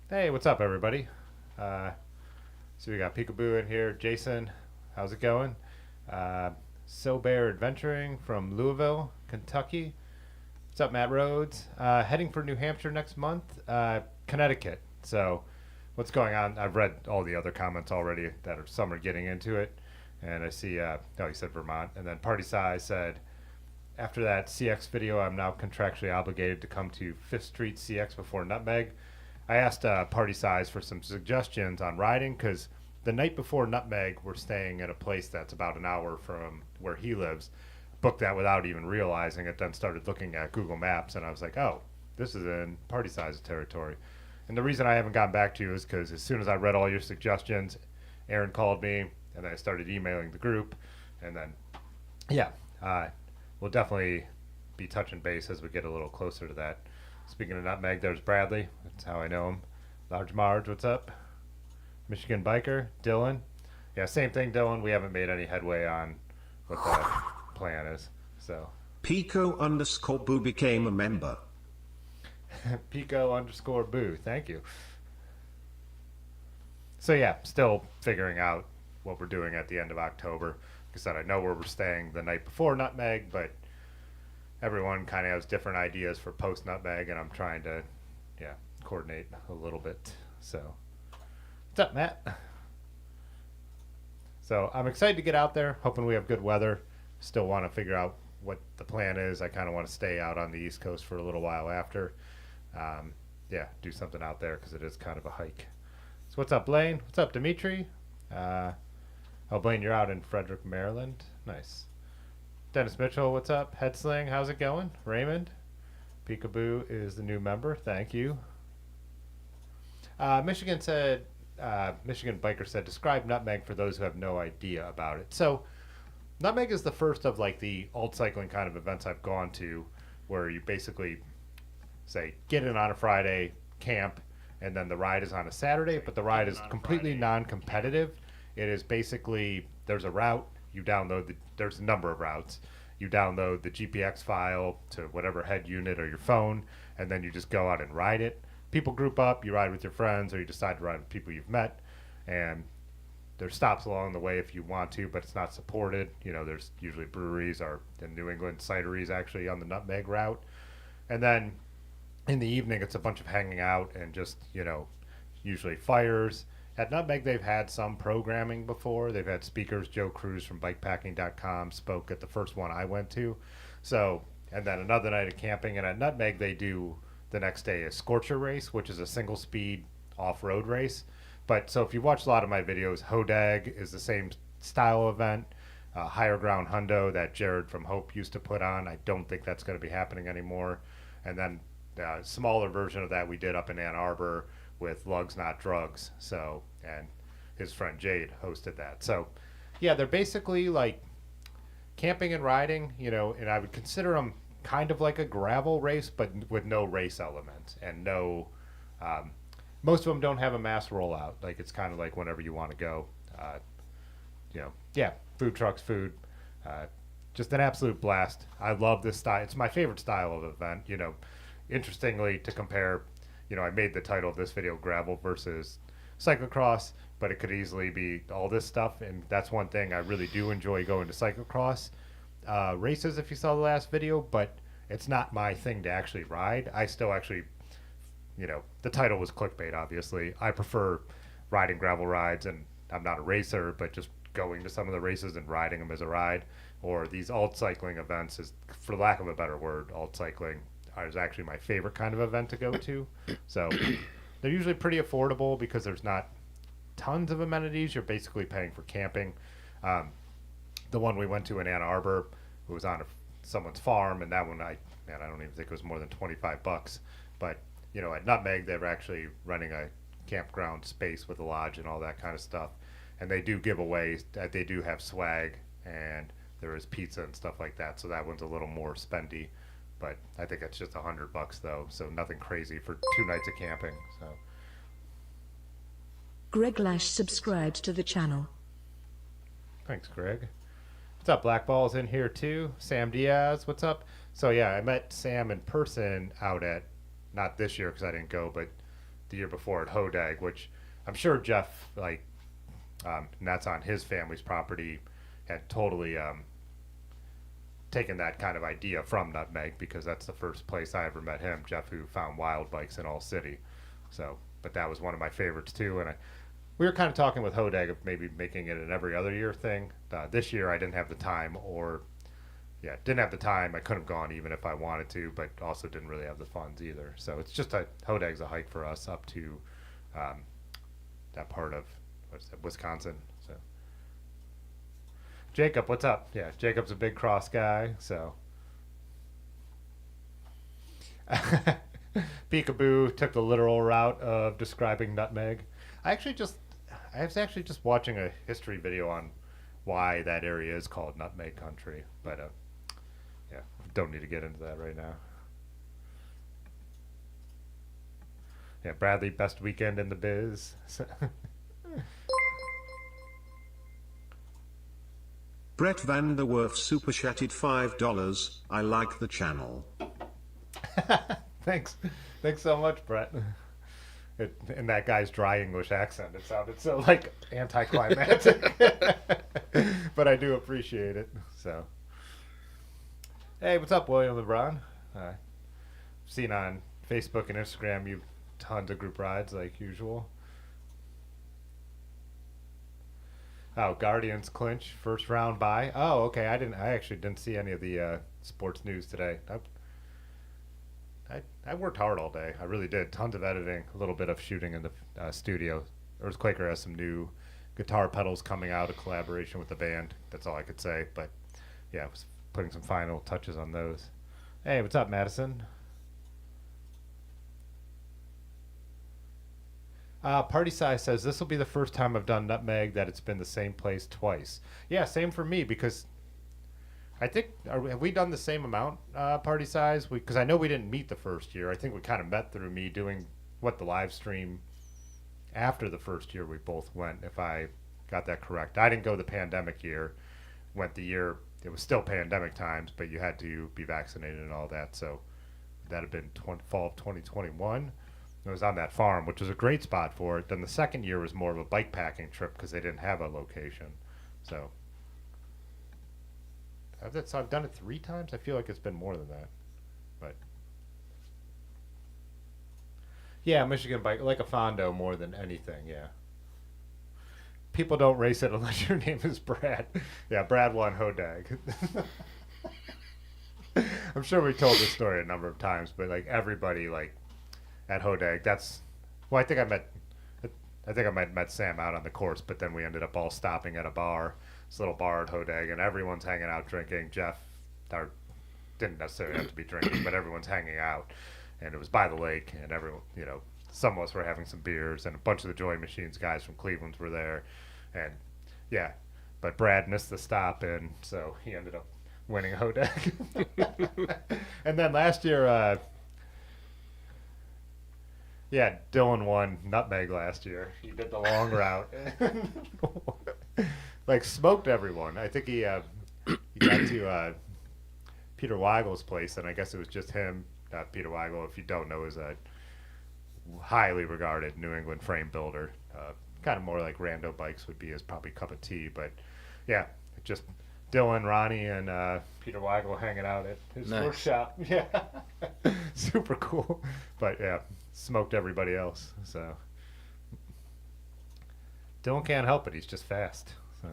Hey, what's up, everybody? Uh, so we got Peekaboo in here. Jason, how's it going? Uh, So Bear Adventuring from Louisville, Kentucky. What's up, Matt Rhodes? Heading for New Hampshire next month. Connecticut. So, what's going on? I've read all the other comments already that are some are getting into it, and I see. No, he said Vermont, and then Party Size said after that CX video, I'm now contractually obligated to come to Fifth Street CX before Nutmeg. I asked Party Size for some suggestions on riding because the night before Nutmeg, we're staying at a place that's about an hour from where he lives. Booked that without even realizing it, then started looking at Google Maps, and I was like, oh, this is in Party Size territory. And the reason I haven't gotten back to you is because as soon as I read all your suggestions, Aaron called me, and then I started emailing the group, and then, yeah, uh, we'll definitely be touching base as we get a little closer to that. Speaking of Nutmeg, there's Bradley. That's how I know him. Large Marge, what's up? Michigan Biker, Dylan. Yeah, same thing, Dylan. We haven't made any headway on what the plan is. So, Pico underscore boo became a member. Pico underscore boo. Thank you. So, yeah, still figuring out what we're doing at the end of October. Like I said, I know where we're staying the night before Nutmeg, but everyone kind of has different ideas for post Nutmeg, and I'm trying to, yeah, coordinate a little bit. So, what's up, Matt? So I'm excited to get out there, hoping we have good weather. Still want to figure out what the plan is. I kind of want to stay out on the East Coast for a little while after. Yeah, do something out there because it is kind of a hike. So what's up, Blaine? What's up, Dimitri? Uh, oh, Blaine, you're out in Frederick, Maryland. Nice. Dennis Mitchell, what's up? Headsling, how's it going? Raymond? Peekaboo is the new member. Thank you. Michigan said, Michigan Biker said, describe Nutmeg for those who have no idea about it. So, Nutmeg is the first of like the alt cycling kind of events I've gone to where you basically say, get in on a Friday, camp, and then the ride is on a Saturday, but the ride is completely non competitive. It is basically, there's a route, you download there's a number of routes. You download the GPX file to whatever head unit or your phone, and then you just go out and ride it. People group up, you ride with your friends, or you decide to ride with people you've met, and there's stops along the way if you want to, but it's not supported. You know, there's usually breweries or in New England cideries actually on the Nutmeg route. And then in the evening, it's a bunch of hanging out and just, you know, usually fires. At Nutmeg, they've had some programming before. They've had speakers. Joe Cruz from bikepacking.com spoke at the first one I went to. So, and then another night of camping. And at Nutmeg, they do the next day a Scorcher race, which is a single speed off road race. But so if you watch a lot of my videos, Hodag is the same style event. Higher Ground Hundo that Jared from Hope used to put on. I don't think that's going to be happening anymore. And then a smaller version of that we did up in Ann Arbor with Lugs Not Drugs. So, and his friend Jade hosted that. So, yeah, they're basically like camping and riding, you know, and I would consider them kind of like a gravel race, but with no race element and no, most of them don't have a mass rollout. Like it's kind of like whenever you want to go, you know, yeah, food trucks, food, uh, just an absolute blast. I love this style. It's my favorite style of event, you know, interestingly to compare, you know, I made the title of this video gravel versus cyclocross, but it could easily be all this stuff. And that's one thing I really do enjoy going to cyclocross races if you saw the last video, but it's not my thing to actually ride. I still actually, you know, the title was clickbait, obviously. I prefer riding gravel rides, and I'm not a racer, but just going to some of the races and riding them as a ride. Or these alt cycling events is, for lack of a better word, alt cycling is actually my favorite kind of event to go to. So they're usually pretty affordable because there's not tons of amenities. You're basically paying for camping. The one we went to in Ann Arbor, it was on someone's farm, and that one I don't even think it was more than $25. But you know, at Nutmeg, they're actually running a campground space with a lodge and all that kind of stuff. And they do give away, they do have swag, and there is pizza and stuff like that. So that one's a little more spendy. But I think it's just $100 though, so nothing crazy for 2 nights of camping. So Greg Lash subscribed to the channel. thanks, Greg. What's up? Blackball's in here too. Sam Diaz, what's up? So yeah, I met Sam in person out at, not this year because I didn't go, but the year before at Hodag, which I'm sure Jeff, like, and that's on his family's property, had totally taken that kind of idea from Nutmeg, because that's the first place I ever met him, Jeff, who found wild bikes in All City. So, but that was one of my favorites too, and we were kind of talking with Hodag of maybe making it an every other year thing. This year I didn't have the time, didn't have the time. I couldn't have gone even if I wanted to, but also didn't really have the funds either. So it's just Hodag's a hike for us up to that part of Wisconsin. So Jacob, what's up? Yeah, Jacob's a big cross guy, so Peekaboo took the literal route of describing Nutmeg. I was actually just watching a history video on why that area is called Nutmeg Country, but yeah, don't need to get into that right now. Yeah, Bradley, best weekend in the biz. Brett Van der Werf super chatted $5. I like the channel. Thanks so much, Brett. In that guy's dry English accent, it sounded so like anticlimactic. But I do appreciate it. So, hey, what's up, William LeBron? Seen on Facebook and Instagram, you've tons of group rides like usual. Oh, Guardians clinch first round bye. Oh, okay. I actually didn't see any of the sports news today. I worked hard all day. I really did. Tons of editing, a little bit of shooting in the studio. Earthquaker has some new guitar pedals coming out, a collaboration with the band. That's all I could say. But yeah, I was putting some final touches on those. Hey, what's up, Madison? Party Size says, this will be the first time I've done Nutmeg that it's been the same place twice. Yeah, same for me, because I think, have we done the same amount, Party Size? Because I know we didn't meet the first year. I think we kind of met through me doing, the live stream after the first year we both went, if I got that correct. I didn't go the pandemic year. Went the year, it was still pandemic times, but you had to be vaccinated and all that. So that had been fall of 2021. It was on that farm, which was a great spot for it. Then the second year was more of a bike packing trip because they didn't have a location. So I've done it 3 times. I feel like it's been more than that. But yeah, Michigan bike, like a Fondo more than anything, yeah. People don't race it unless your name is Brad. Yeah, Brad won Hodag. I'm sure we told this story a number of times, but like everybody at Hodag, I think I might met Sam out on the course, but then we ended up all stopping at a bar, this little bar at Hodag, and everyone's hanging out drinking. Jeff didn't necessarily have to be drinking, but everyone's hanging out, and it was by the lake, and everyone, some of us were having some beers, and a bunch of the Joy Machines guys from Cleveland were there, and yeah, but Brad missed the stop, and so he ended up winning Hodag. And then last year, yeah, Dylan won Nutmeg last year. He did the long route. Smoked everyone. I think he got to Peter Weigel's place, and I guess it was just him. Peter Weigel, if you don't know, is a highly regarded New England frame builder. Kind of more like Rando Bikes would be his probably cup of tea. But yeah, just Dylan, Ronnie, and Peter Weigel hanging out at his workshop. Yeah, super cool. But yeah, smoked everybody else. So Dylan can't help it. He's just fast. So.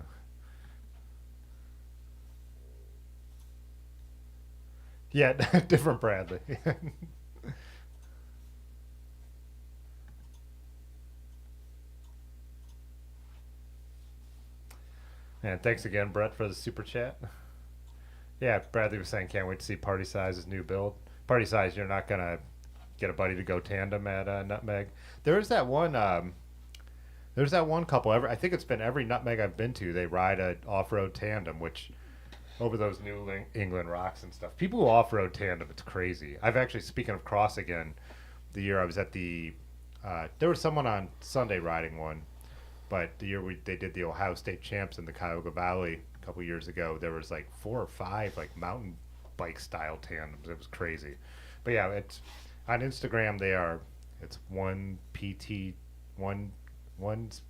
Yeah, different Bradley. And thanks again, Brett, for the super chat. Yeah, Bradley was saying can't wait to see Party Size's new build. Party Size, you're not gonna get a buddy to go tandem at Nutmeg. There's that one couple. I think it's been every Nutmeg I've been to. They ride an off-road tandem, which over those New England rocks and stuff. People who off-road tandem, it's crazy. I've actually, speaking of cross again, the year I was at there was someone on Sunday riding one. But the year they did the Ohio State champs in the Cuyahoga Valley a couple years ago, there was 4 or 5 mountain bike style tandems. It was crazy. But yeah, it's on Instagram. They are It's one PT, one's,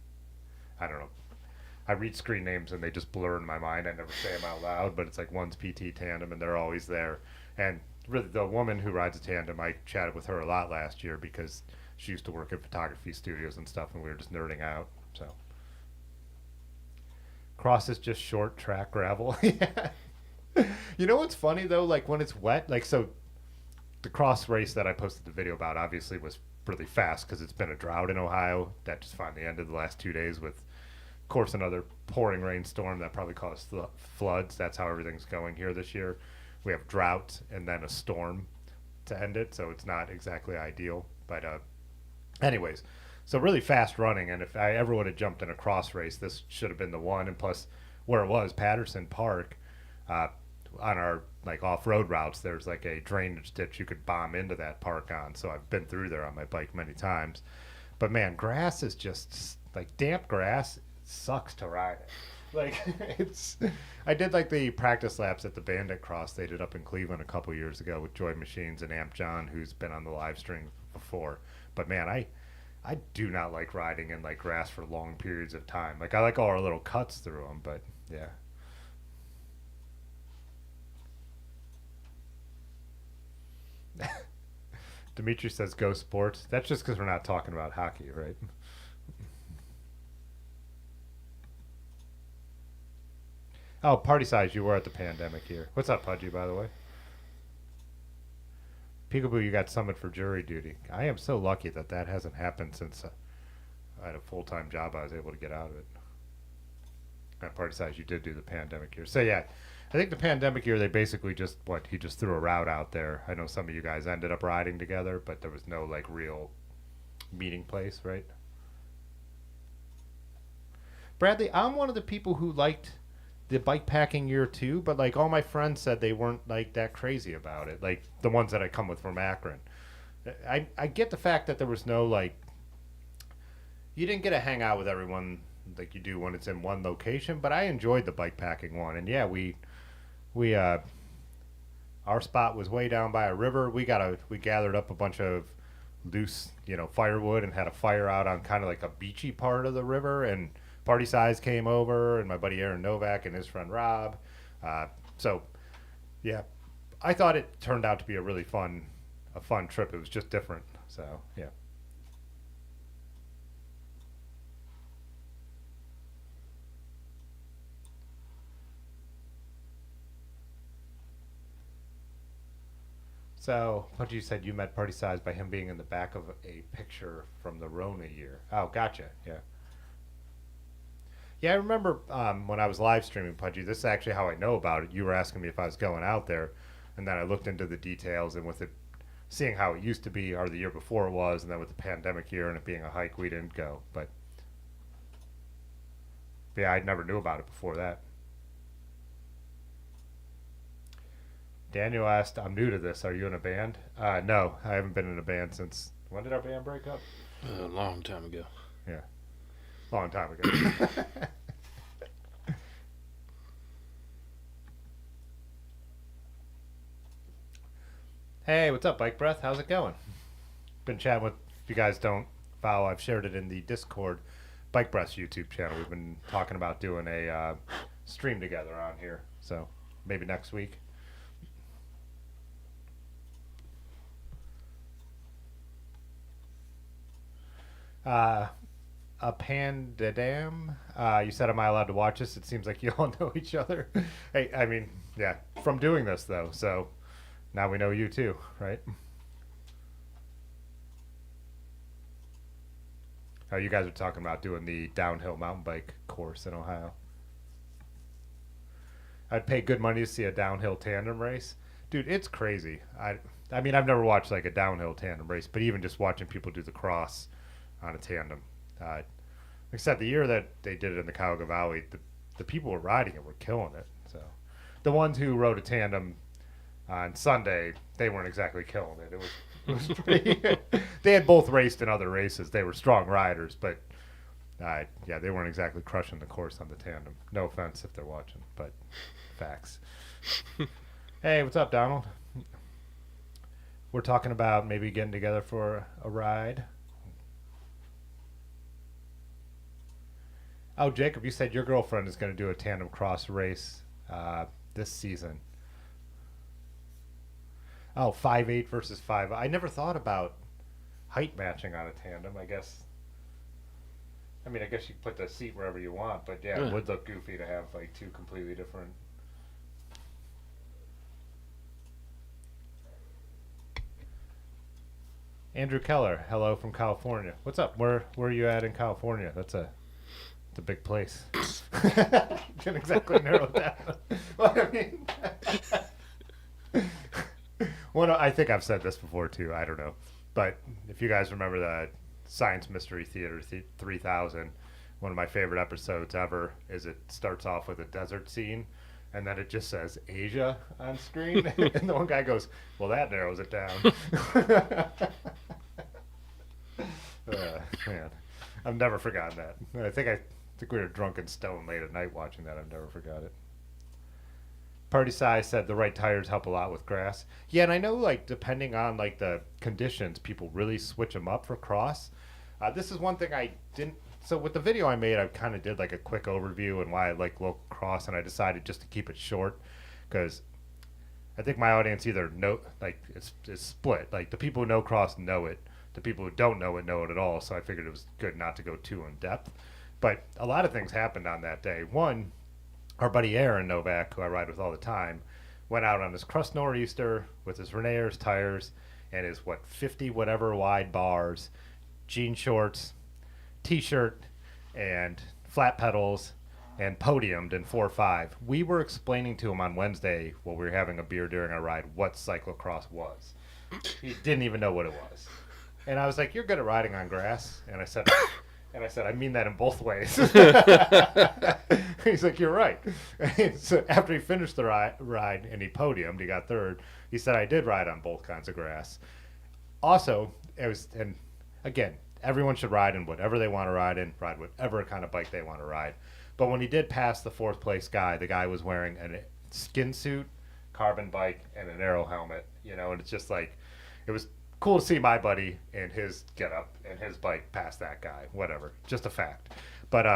I don't know. I read screen names and they just blur in my mind. I never say them out loud, but it's like one's PT tandem and they're always there. And really, the woman who rides a tandem, I chatted with her a lot last year because she used to work at photography studios and stuff, and we were just nerding out. So, cross is just short track gravel. Yeah. You know what's funny though? Like when it's wet, like so, the cross race that I posted the video about obviously was really fast because it's been a drought in Ohio. That just finally ended the last 2 days with, of course, another pouring rainstorm that probably caused floods. That's how everything's going here this year. We have drought and then a storm to end it, so it's not exactly ideal. But anyways, so really fast running, and if I ever would have jumped in a cross race, this should have been the one. And plus, where it was, Patterson Park, on our like off-road routes, there's like a drainage ditch you could bomb into that park on. So I've been through there on my bike many times. But man, grass is just like damp grass. Sucks to ride it. Like it's I did like the practice laps at the Bandit Cross they did up in Cleveland a couple years ago with Joy Machines and Amp John, who's been on the live stream before. But man, I do not like riding in like grass for long periods of time. Like I like all our little cuts through them, but yeah. Dimitri says go sports. That's just because we're not talking about hockey, right? Oh, party size, you were at the pandemic here. What's up, Pudgy, by the way? Peekaboo, you got summoned for jury duty. I am so lucky that that hasn't happened since I had a full-time job. I was able to get out of it. At party size, you did do the pandemic year. So, yeah, I think the pandemic year, they basically just, he just threw a route out there. I know some of you guys ended up riding together, but there was no, like, real meeting place, right? Bradley, I'm one of the people who liked the bike packing year too, but like all my friends said they weren't like that crazy about it, like the ones that I come with from Akron. I get the fact that there was no like, you didn't get to hang out with everyone like you do when it's in one location, but I enjoyed the bike packing one. And yeah, we our spot was way down by a river. We gathered up a bunch of loose, firewood and had a fire out on kind of like a beachy part of the river. And Party Size came over, and my buddy Aaron Novak and his friend Rob. So, yeah, I thought it turned out to be a really fun trip. It was just different. So, yeah. So, what you said, you met Party Size by him being in the back of a picture from the Rona year. Oh, gotcha. Yeah. Yeah, I remember when I was live streaming, Pudgy, this is actually how I know about it. You were asking me if I was going out there, and then I looked into the details, and with it, seeing how it used to be, or the year before it was, and then with the pandemic year and it being a hike, we didn't go. But yeah, I never knew about it before that. Daniel asked, I'm new to this. Are you in a band? No, I haven't been in a band since, when did our band break up? A long time ago. Yeah. Long time ago. Hey, what's up, Bike Breath? How's it going? Been chatting with, if you guys don't follow, I've shared it in the Discord Bike Breath's YouTube channel. We've been talking about doing a stream together on here, so maybe next week. A Pandadam. You said, am I allowed to watch this? It seems like you all know each other. Hey, I mean, yeah, from doing this, though, so now we know you, too, right? Oh, you guys are talking about doing the downhill mountain bike course in Ohio. I'd pay good money to see a downhill tandem race. Dude, it's crazy. I mean, I've never watched, like, a downhill tandem race, but even just watching people do the cross on a tandem. Like I said, the year that they did it in the Cuyahoga Valley, the people who were riding it were killing it. So the ones who rode a tandem on Sunday, they weren't exactly killing it. It was pretty. They had both raced in other races. They were strong riders, but yeah, they weren't exactly crushing the course on the tandem. No offense if they're watching, but facts. Hey, what's up, Donald? we're talking about maybe getting together for a ride. Oh, Jacob, you said your girlfriend is going to do a tandem cross race this season. Oh, 5'8" versus 5. I never thought about height matching on a tandem. I guess you could put the seat wherever you want, but yeah, it would look goofy to have like two completely different. Andrew Keller, hello from California. What's up? Where are you at in California? It's a big place. Can't exactly narrow it down. Well, I think I've said this before too. I don't know, but if you guys remember the Science Mystery Theater 3000, one of my favorite episodes ever is it starts off with a desert scene, and then it just says Asia on screen, and the one guy goes, "Well, that narrows it down." Man, I've never forgotten that. I think we were drunk and stoned late at night watching that. I've never forgot it. Party Size said the right tires help a lot with grass. Yeah, and I know like depending on like the conditions, people really switch them up for cross. This is one thing I didn't. So with the video I made, I kind of did like a quick overview and why I like local cross, and I decided just to keep it short because I think my audience either know like it's split. Like the people who know cross know it. The people who don't know it at all. So I figured it was good not to go too in depth. But a lot of things happened on that day. One, our buddy Aaron Novak, who I ride with all the time, went out on his crust nor'easter with his Renaers tires and his 50 whatever wide bars, jean shorts, t-shirt, and flat pedals, and podiumed in 4.5. We were explaining to him on Wednesday while we were having a beer during our ride what cyclocross was. He didn't even know what it was. And I was like, "You're good at riding on grass." And I said, "I mean that in both ways." He's like, "You're right." And so after he finished the ride and he podiumed, he got third. He said, "I did ride on both kinds of grass." Also, and again, everyone should ride in whatever they want to ride whatever kind of bike they want to ride. But when he did pass the fourth place guy, the guy was wearing a skin suit, carbon bike, and an aero helmet. And it's just like, it was cool to see my buddy and his getup and his bike pass that guy. Whatever, just a fact. But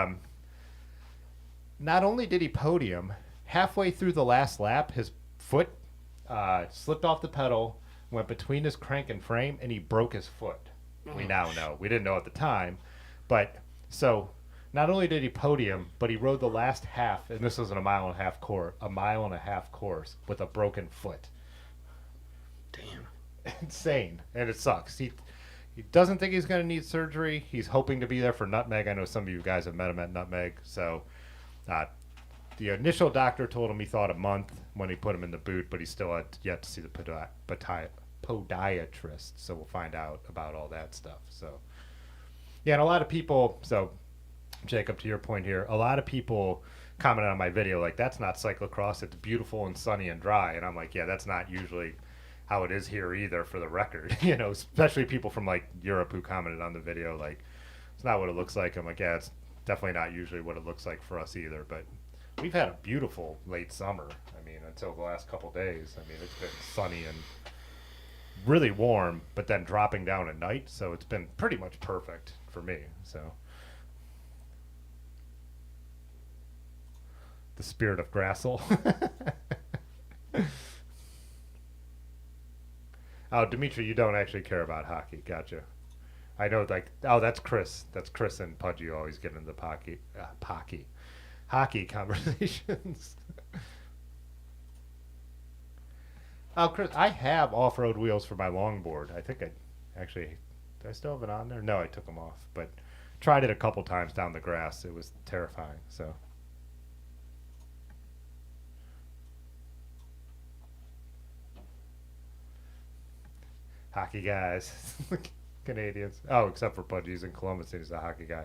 not only did he podium, halfway through the last lap, his foot slipped off the pedal, went between his crank and frame, and he broke his foot. We now know. We didn't know at the time. But so not only did he podium, but he rode the last half, and this was a mile and a half course with a broken foot. Damn. Insane. And it sucks. He doesn't think he's going to need surgery. He's hoping to be there for Nutmeg. I know some of you guys have met him at Nutmeg. So the initial doctor told him he thought a month when he put him in the boot, but he still had yet to see the podiatrist. So we'll find out about all that stuff. So, yeah, and a lot of people, so Jacob, to your point here, a lot of people commented on my video like, "That's not cyclocross. It's beautiful and sunny and dry." And I'm like, yeah, that's not usually how it is here either, for the record. Especially people from like Europe who commented on the video like, "It's not what it looks like." I'm like, yeah, it's definitely not usually what it looks like for us either. But we've had a beautiful late summer. Until the last couple days. It's been sunny and really warm, but then dropping down at night. So it's been pretty much perfect for me. So the spirit of Grassel. Oh, Dimitri, you don't actually care about hockey. Gotcha. I know, like, oh, that's Chris. That's Chris and Pudgy always get into hockey conversations. Oh, Chris, I have off-road wheels for my longboard. I think do I still have it on there? No, I took them off, but tried it a couple times down the grass. It was terrifying, so. Hockey guys. Canadians. Oh, except for Pudgy's in Columbus. He's a hockey guy.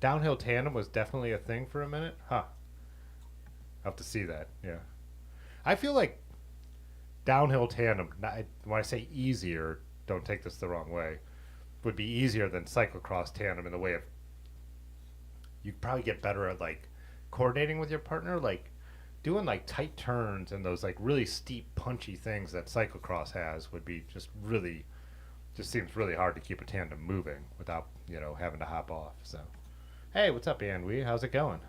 Downhill tandem was definitely a thing for a minute? Huh. I'll have to see that, yeah. I feel like downhill tandem, when I say easier, don't take this the wrong way, would be easier than cyclocross tandem in the way of you probably get better at like coordinating with your partner, like doing like tight turns and those like really steep punchy things that cyclocross has would be just seems really hard to keep a tandem moving without having to hop off. So hey, what's up, Ann Wee? How's it going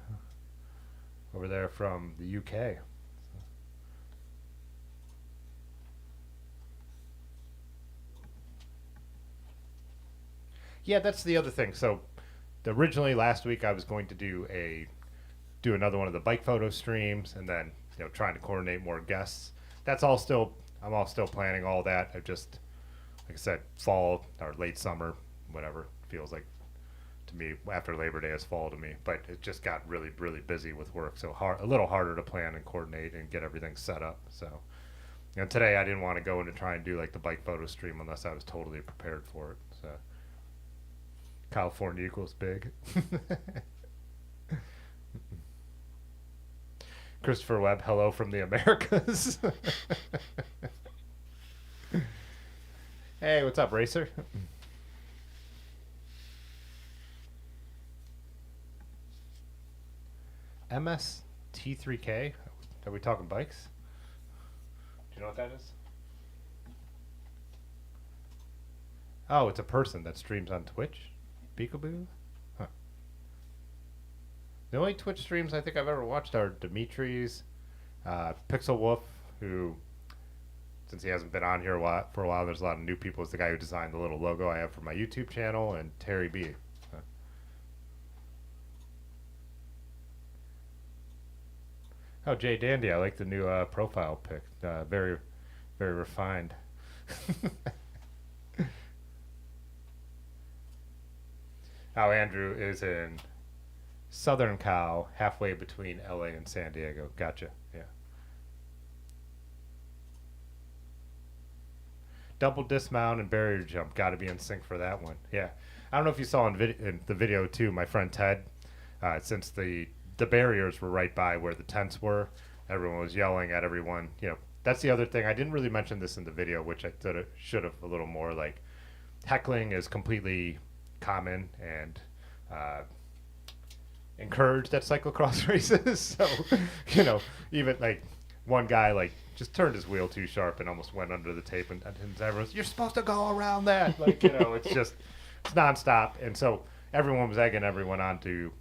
over there from the UK? Yeah, that's the other thing. So originally last week I was going to do another one of the bike photo streams, and then trying to coordinate more guests. That's all still I'm all still planning all that. I just, like I said, fall or late summer, whatever feels like to me after Labor Day is fall to me. But it just got really busy with work, so a little harder to plan and coordinate and get everything set up. So today I didn't want to go in to try and do like the bike photo stream unless I was totally prepared for it. So California equals big. Christopher Webb, hello from the Americas. Hey, what's up, Racer? MST3K? Are we talking bikes? Do you know what that is? Oh, it's a person that streams on Twitch? Peekaboo? Huh. The only Twitch streams I think I've ever watched are Dimitri's, Pixel Wolf, who, since he hasn't been on here for a while, there's a lot of new people. Is the guy who designed the little logo I have for my YouTube channel, and Terry B. Oh, Jay Dandy, I like the new profile pic. Very refined. Oh, Andrew is in Southern Cal, halfway between LA and San Diego. Gotcha. Yeah. Double dismount and barrier jump. Got to be in sync for that one. Yeah. I don't know if you saw in the video too. My friend Ted, since the barriers were right by where the tents were, everyone was yelling at everyone. That's the other thing. I didn't really mention this in the video, which I should have a little more. Like, heckling is completely common and encouraged at cyclocross races. So, even like one guy like just turned his wheel too sharp and almost went under the tape, and everyone's, you're supposed to go around that. Like, it's nonstop. And so everyone was egging everyone on to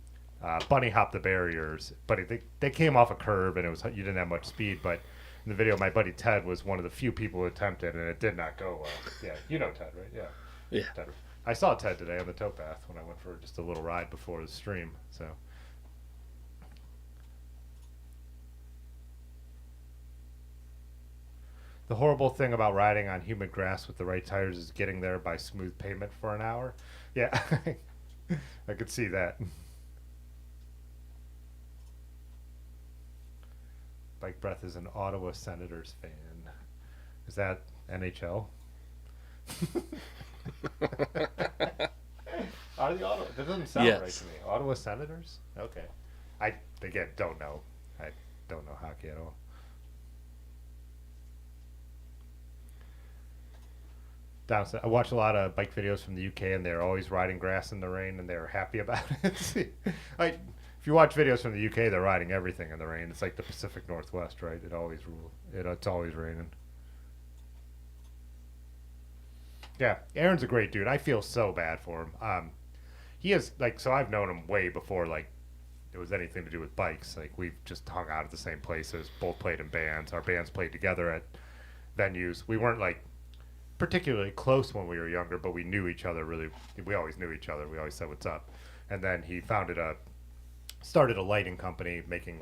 bunny hop the barriers, but they came off a curve and you didn't have much speed. But in the video, my buddy Ted was one of the few people who attempted, and it did not go well. Yeah, you know Ted, right? Yeah. Yeah. Ted. I saw Ted today on the towpath when I went for just a little ride before the stream. So. The horrible thing about riding on humid grass with the right tires is getting there by smooth pavement for an hour. Yeah, I could see that. Bike Breath is an Ottawa Senators fan. Is that NHL? Are the Ottawa? That doesn't sound right to me. Ottawa Senators? Okay. I again don't know. I don't know hockey at all. I watch a lot of bike videos from the UK, and they're always riding grass in the rain, and they're happy about it. Like, if you watch videos from the UK, they're riding everything in the rain. It's like the Pacific Northwest, right? It always rules. It's always raining. Yeah, Aaron's a great dude. I feel so bad for him. He is so I've known him way before it was anything to do with bikes. Like, we've just hung out at the same places, both played in bands. Our bands played together at venues. We weren't particularly close when we were younger, but we knew each other we always knew each other. We always said what's up. And then he started a lighting company making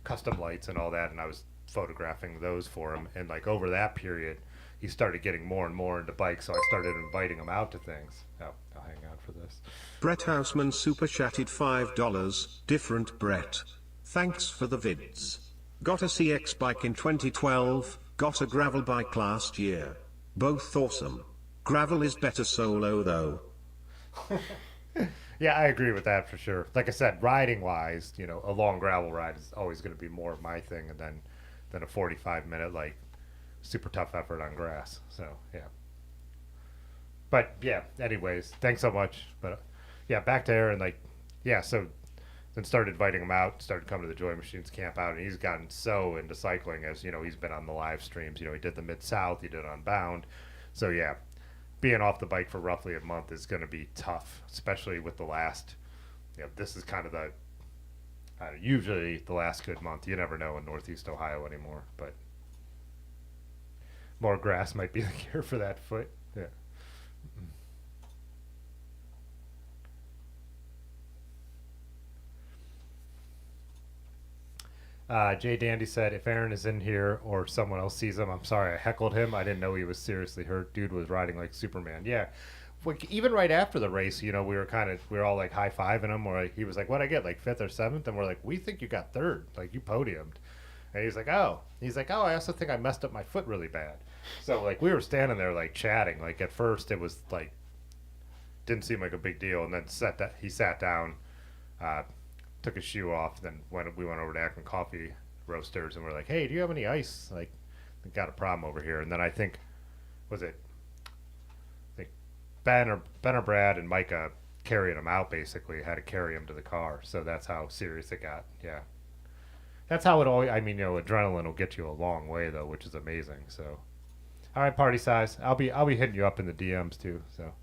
custom lights and all that, and I was photographing those for him. And over that period, he started getting more and more into bikes, so I started inviting him out to things. Oh, I'll hang out for this. Brett Houseman super chatted $5. Different Brett. Thanks for the vids. Got a CX bike in 2012, got a gravel bike last year. Both awesome. Gravel is better solo though. Yeah, I agree with that for sure. Like I said, riding wise, a long gravel ride is always going to be more of my thing than a 45-minute super tough effort on grass. So yeah. But yeah, anyways, thanks so much. But yeah, back to Aaron. Like, yeah, so then started inviting him out, started coming to the Joy Machines camp out, and he's gotten so into cycling as he's been on the live streams. He did the Mid South, he did Unbound. So yeah, being off the bike for roughly a month is going to be tough, especially with the last. This is kind of the usually the last good month. You never know in Northeast Ohio anymore, but more grass might be the cure for that foot. Yeah. Jay Dandy said, if Aaron is in here or someone else sees him, I'm sorry I heckled him. I didn't know he was seriously hurt. Dude was riding like Superman. Yeah. Like, even right after the race, we were all like high-fiving him. Or he was like, what'd I get, like 5th or 7th? And we're like, we think you got 3rd. Like, you podiumed. And he's like, oh. I also think I messed up my foot really bad. So, like, we were standing there, like, chatting. Like, at first it was, like, didn't seem like a big deal. And then he sat down, took his shoe off, then we went over to Akron Coffee Roasters, and we're like, hey, do you have any ice? Like, we got a problem over here. And then I think Ben or Brad and Micah carrying him out, basically had to carry him to the car. So that's how serious it got. Yeah, that's how it always. Adrenaline will get you a long way though, which is amazing. So, all right, party size. I'll be hitting you up in the DMs too. So.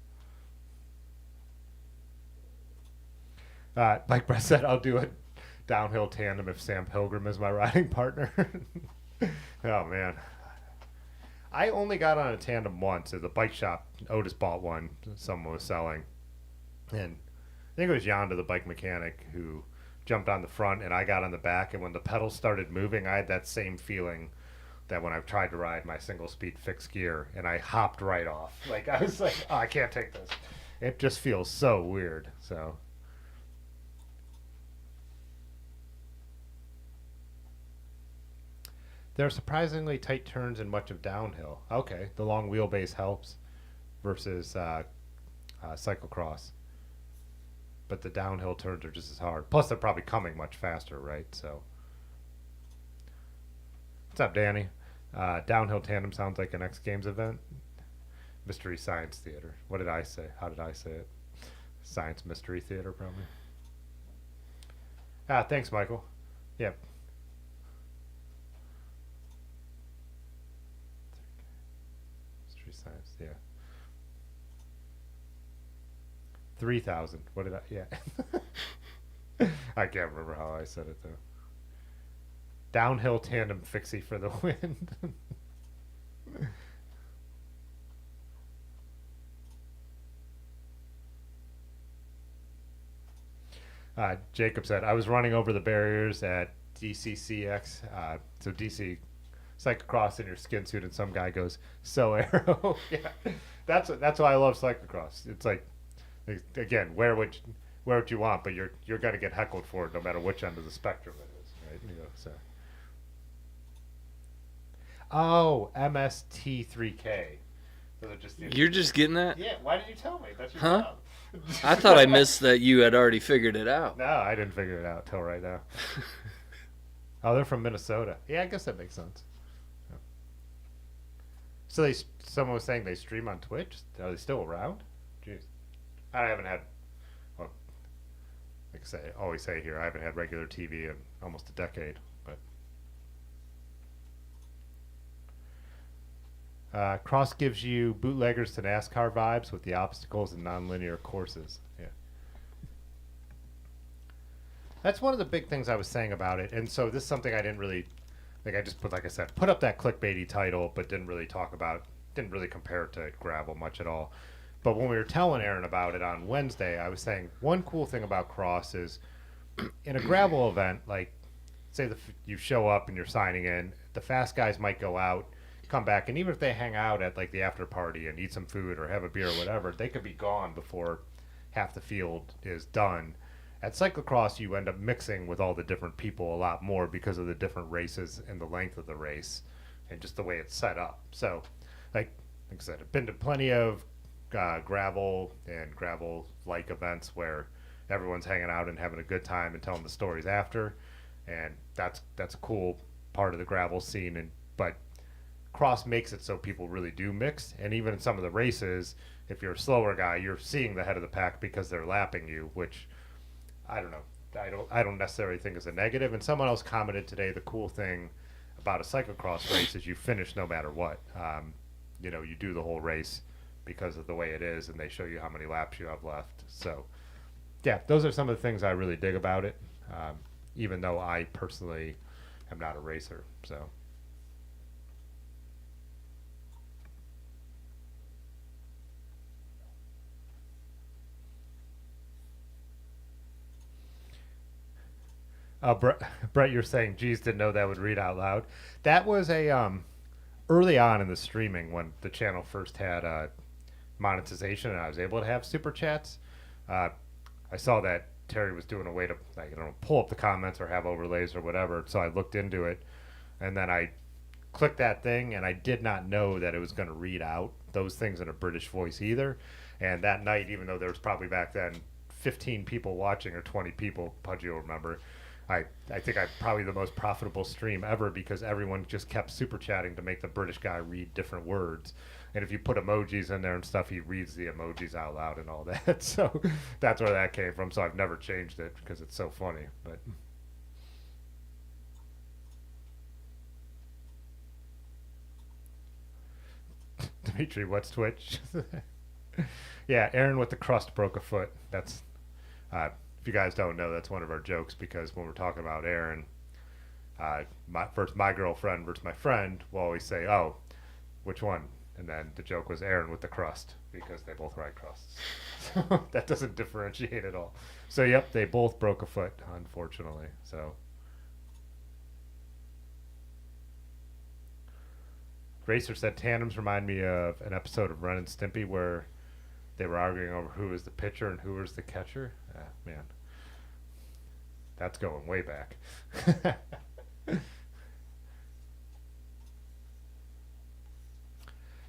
Like Brett said, I'll do a downhill tandem if Sam Pilgrim is my riding partner. Oh, man. I only got on a tandem once at the bike shop. Otis bought one someone was selling. And I think it was Yonda, the bike mechanic, who jumped on the front, and I got on the back. And when the pedals started moving, I had that same feeling that when I tried to ride my single-speed fixed gear, and I hopped right off. Like, I was like, oh, I can't take this. It just feels so weird, so... There are surprisingly tight turns in much of downhill. Okay, the long wheelbase helps versus cyclocross. But the downhill turns are just as hard. Plus, they're probably coming much faster, right? So, what's up, Danny? Downhill tandem sounds like an X Games event. Mystery Science Theater. What did I say? How did I say it? Science Mystery Theater, probably. Thanks, Michael. Yep. Science, yeah. 3,000. What did I? Yeah. I can't remember how I said it though. Downhill tandem fixie for the win. Jacob said, I was running over the barriers at DCCX, so DC cyclocross in your skin suit, and some guy goes, so Arrow. Yeah, that's why I love cyclocross. It's like, again, wear what you want, but you're gonna get heckled for it no matter which end of the spectrum it is, right? So. Oh, MST3K. So You're just getting that? Yeah. Why did you tell me? That's your job. I thought I missed that you had already figured it out. No, I didn't figure it out till right now. Oh, they're from Minnesota. Yeah, I guess that makes sense. So someone was saying they stream on Twitch. Are they still around? Jeez, I haven't had. Well, like I always say here, I haven't had regular TV in almost a decade. But Cross gives you bootleggers to NASCAR vibes with the obstacles and nonlinear courses. Yeah, that's one of the big things I was saying about it. And so this is something I didn't really. Like I just put up that clickbaity title, but didn't really compare it to gravel much at all. But when we were telling Aaron about it on Wednesday, I was saying one cool thing about Cross is in a gravel event, like say you show up and you're signing in, the fast guys might go out, come back, and even if they hang out at like the after party and eat some food or have a beer or whatever, they could be gone before half the field is done. At cyclocross, you end up mixing with all the different people a lot more because of the different races and the length of the race and just the way it's set up. So, like I said, I've been to plenty of gravel and gravel-like events where everyone's hanging out and having a good time and telling the stories after, and that's a cool part of the gravel scene. But Cross makes it so people really do mix, and even in some of the races, if you're a slower guy, you're seeing the head of the pack because they're lapping you, which I don't know. I don't necessarily think is a negative. And someone else commented today, the cool thing about a cyclocross race is you finish no matter what. You do the whole race because of the way it is, and they show you how many laps you have left. So, yeah, those are some of the things I really dig about it, even though I personally am not a racer. So. Brett, you're saying, geez, didn't know that would read out loud. That was early on in the streaming when the channel first had monetization and I was able to have super chats. I saw that Terry was doing a way to, pull up the comments or have overlays or whatever. So I looked into it, and then I clicked that thing, and I did not know that it was going to read out those things in a British voice either. And that night, even though there was probably back then 15 people watching or 20 people, Pudgy will remember, I think I probably the most profitable stream ever because everyone just kept super chatting to make the British guy read different words. And if you put emojis in there and stuff, he reads the emojis out loud and all that. So that's where that came from. So I've never changed it because it's so funny. But Dimitri, what's Twitch? Yeah, Aaron with the crust broke a foot. That's if you guys don't know, that's one of our jokes because when we're talking about Aaron, my girlfriend versus my friend will always say, "Oh, which one?" And then the joke was Aaron with the crust because they both ride crusts. So that doesn't differentiate at all. So yep, they both broke a foot, unfortunately. So Racer said tandems remind me of an episode of Ren and Stimpy where they were arguing over who was the pitcher and who was the catcher. Man, that's going way back.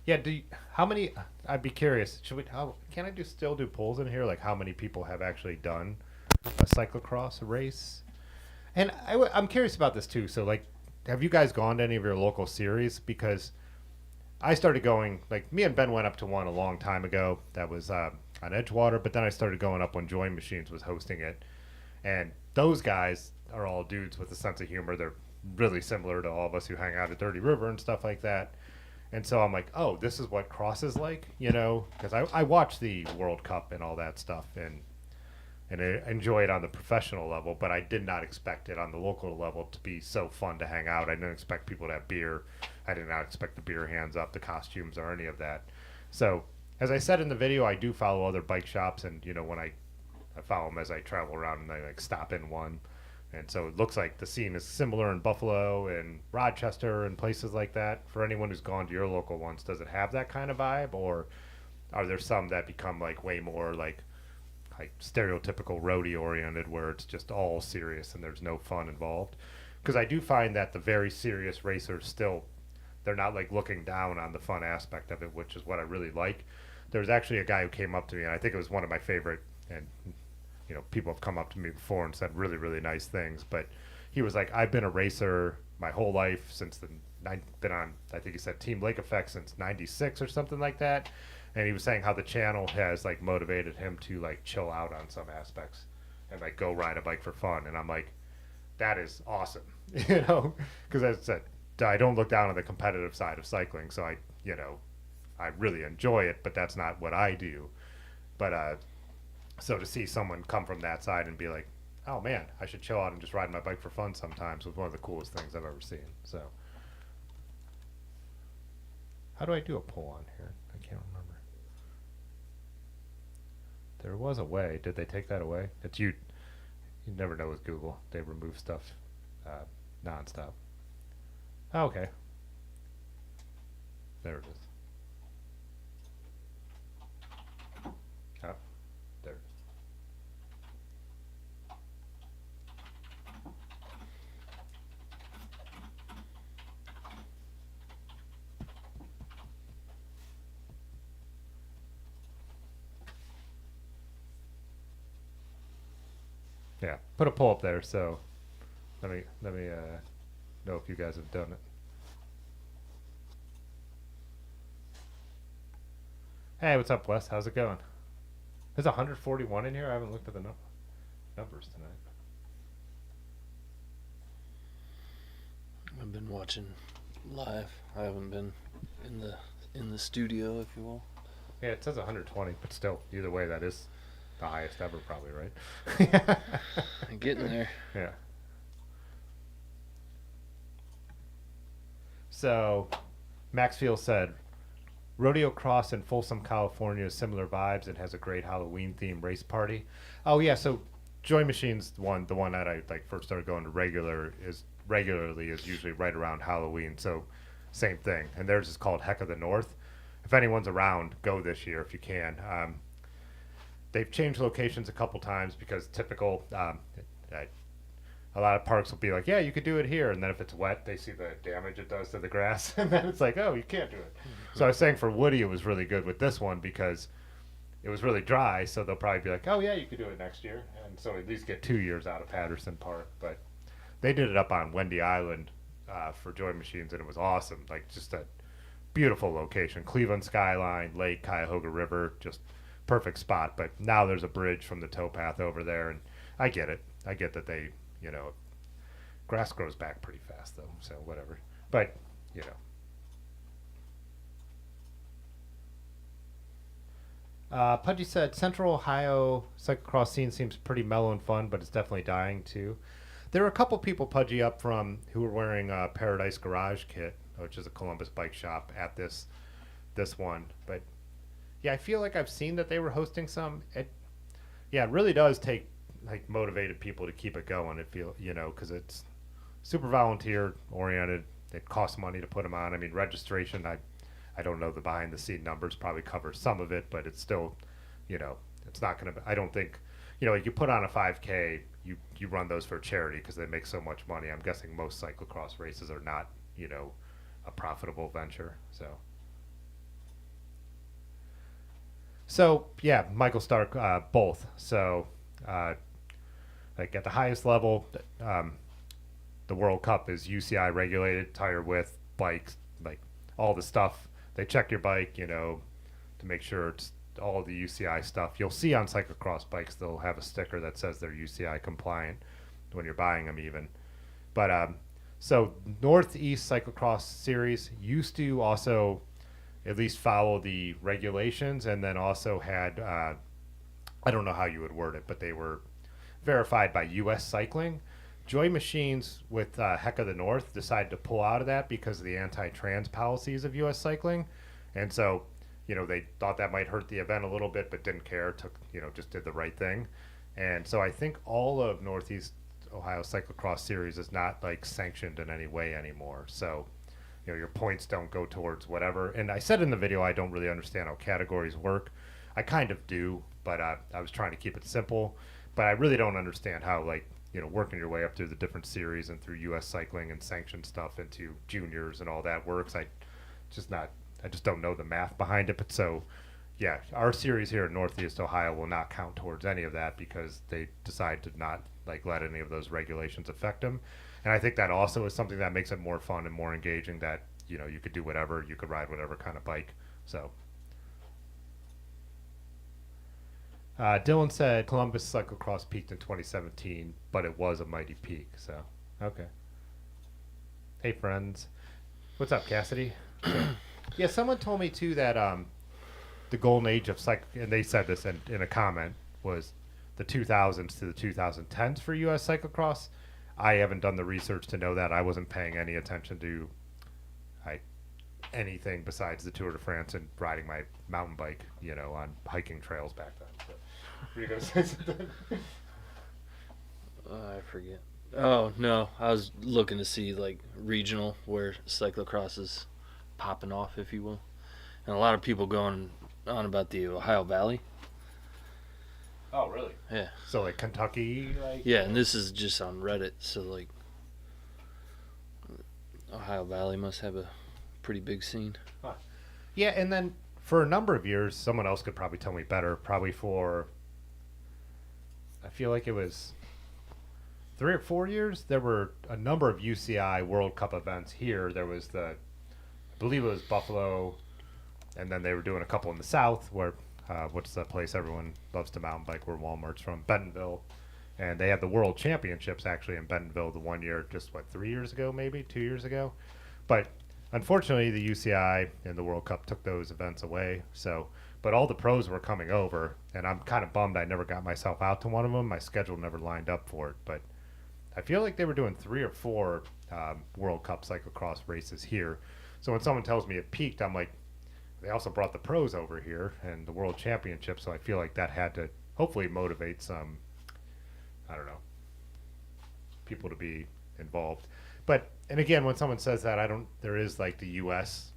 Yeah, how many, I'd be curious, can I still do polls in here, like how many people have actually done a cyclocross race? And I'm curious about this too, so like, have you guys gone to any of your local series? Because I started going, like me and Ben went up to one a long time ago that was on Edgewater, but then I started going up when Joy Machines was hosting it. And those guys are all dudes with a sense of humor. They're really similar to all of us who hang out at Dirty River and stuff like that. And so I'm like, oh, this is what cross is like, because I watch the World Cup and all that stuff and I enjoy it on the professional level, but I did not expect it on the local level to be so fun to hang out. I didn't expect people to have beer. I did not expect the beer hands up, the costumes, or any of that. So, as I said in the video, I do follow other bike shops, and when I follow them as I travel around and I stop in one. And so it looks like the scene is similar in Buffalo and Rochester and places like that. For anyone who's gone to your local ones, does it have that kind of vibe, or are there some that become like way more like stereotypical roadie oriented where it's just all serious and there's no fun involved? Because I do find that the very serious racers still, they're not like looking down on the fun aspect of it, which is what I really like. There's actually a guy who came up to me, and I think it was one of my favorite, and people have come up to me before and said really, really nice things, but he was like, I've been a racer my whole life since been on, I think he said Team Lake Effect since 96 or something like that. And he was saying how the channel has like motivated him to like chill out on some aspects and like go ride a bike for fun. And I'm like, that is awesome, because as I said, I don't look down on the competitive side of cycling. So I really enjoy it, but that's not what I do. But, so to see someone come from that side and be like, oh man, I should chill out and just ride my bike for fun sometimes was one of the coolest things I've ever seen. So how do I do a poll on here? I can't remember. There was a way. Did they take that away? It's you never know with Google. They remove stuff nonstop. Oh, okay. There it is. Oh, there it is. Yeah, put a poll up there. So let me know if you guys have done it. Hey, what's up, Wes? How's it going? There's 141 in here. I haven't looked at the numbers tonight. I've been watching live. I haven't been in the studio, if you will. Yeah, it says 120, but still, either way, that is the highest ever, probably, right? I'm getting there. Yeah. So, Maxfield said, Rodeo Cross in Folsom, California is similar vibes and has a great Halloween themed race party. Oh yeah, so Joy Machine's the one that I like first started going to regularly is usually right around Halloween. So same thing, and theirs is called Heck of the North. If anyone's around, go this year if you can. They've changed locations a couple times because typical. A lot of parks will be like, yeah, you could do it here, and then if it's wet, they see the damage it does to the grass, and then it's like, oh, you can't do it. So I was saying for Woody, it was really good with this one because it was really dry, so they'll probably be like, oh yeah, you could do it next year, and so at least get 2 years out of Patterson Park. But they did it up on Wendy Island for Joy Machines, and it was awesome. Like just a beautiful location, Cleveland skyline, lake, Cuyahoga River, just perfect spot. But now there's a bridge from the towpath over there, and I get it. I get that they. Grass grows back pretty fast, though, so whatever. But, Pudgy said, Central Ohio cyclocross scene seems pretty mellow and fun, but it's definitely dying, too. There were a couple people, Pudgy, up from who were wearing a Paradise Garage kit, which is a Columbus bike shop, at this one. But, yeah, I feel like I've seen that they were hosting some. It really does take like motivated people to keep it going. It because it's super volunteer oriented. It costs money to put them on. I mean, registration. I don't know the behind the scene numbers. Probably covers some of it, but it's still, it's not going to. I don't think, like you put on a 5K, you run those for charity because they make so much money. I'm guessing most cyclocross races are not, a profitable venture. So yeah, Michael Stark, both. So. Like at the highest level, the World Cup is UCI regulated, tire width, bikes, like all the stuff. They check your bike, to make sure it's all the UCI stuff. You'll see on cyclocross bikes, they'll have a sticker that says they're UCI compliant when you're buying them even. But so Northeast Cyclocross Series used to also at least follow the regulations and then also had, I don't know how you would word it, but they were verified by U.S. Cycling. Joy Machines with Heck of the North decided to pull out of that because of the anti-trans policies of U.S. Cycling, and so they thought that might hurt the event a little bit, but didn't care. Just did the right thing, and so I think all of Northeast Ohio Cyclocross Series is not like sanctioned in any way anymore. So your points don't go towards whatever. And I said in the video I don't really understand how categories work. I kind of do, but I was trying to keep it simple. But I really don't understand how, working your way up through the different series and through U.S. Cycling and sanctioned stuff into juniors and all that works. I just don't know the math behind it. But so, yeah, our series here in Northeast Ohio will not count towards any of that because they decide to not, let any of those regulations affect them. And I think that also is something that makes it more fun and more engaging that, you could do whatever, you could ride whatever kind of bike. So. Dylan said Columbus Cyclocross peaked in 2017, but it was a mighty peak. So, okay. Hey, friends. What's up, Cassidy? Yeah, someone told me, too, that the golden age of and they said this in a comment, was the 2000s to the 2010s for U.S. Cyclocross. I haven't done the research to know that. I wasn't paying any attention to anything besides the Tour de France and riding my mountain bike, on hiking trails back then. So. Were you going to say something? I forget. Oh, no. I was looking to see, regional, where cyclocross is popping off, if you will. And a lot of people going on about the Ohio Valley. Oh, really? Yeah. So, Kentucky? Yeah, and this is just on Reddit, so, Ohio Valley must have a pretty big scene. Huh. Yeah, and then for a number of years, someone else could probably tell me better, probably for... I feel like it was 3 or 4 years. There were a number of UCI World Cup events here. There was I believe it was Buffalo, And then they were doing a couple in the south where, what's the place everyone loves to mountain bike where Walmart's from? Bentonville. And they had the World Championships actually in Bentonville the one year, just 3 years ago, maybe 2 years ago. But unfortunately, the UCI and the World Cup took those events away. So, but all the pros were coming over, and I'm kind of bummed I never got myself out to one of them. My schedule never lined up for it, but I feel like they were doing 3 or 4 World Cup cyclocross races here. So when someone tells me it peaked, I'm like, they also brought the pros over here and the World Championship, so I feel like that had to hopefully motivate some, I don't know, people to be involved. But, and again, when someone says that, there is like the U.S.,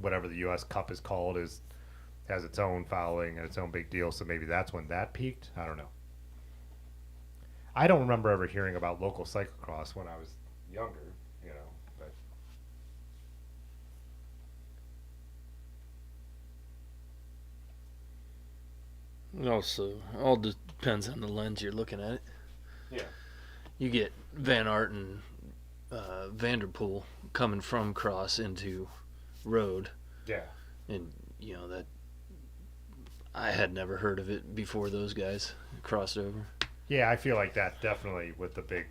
whatever the U.S. Cup is called, has its own following and its own big deal, so maybe that's when that peaked. I don't know. I don't remember ever hearing about local cyclocross when I was younger, but Also, all depends on the lens you're looking at it. yeah. You get Van Aert and Vanderpool coming from cross into road, Yeah. and that I had never heard of it before those guys crossed over. Yeah, I feel like that definitely with the big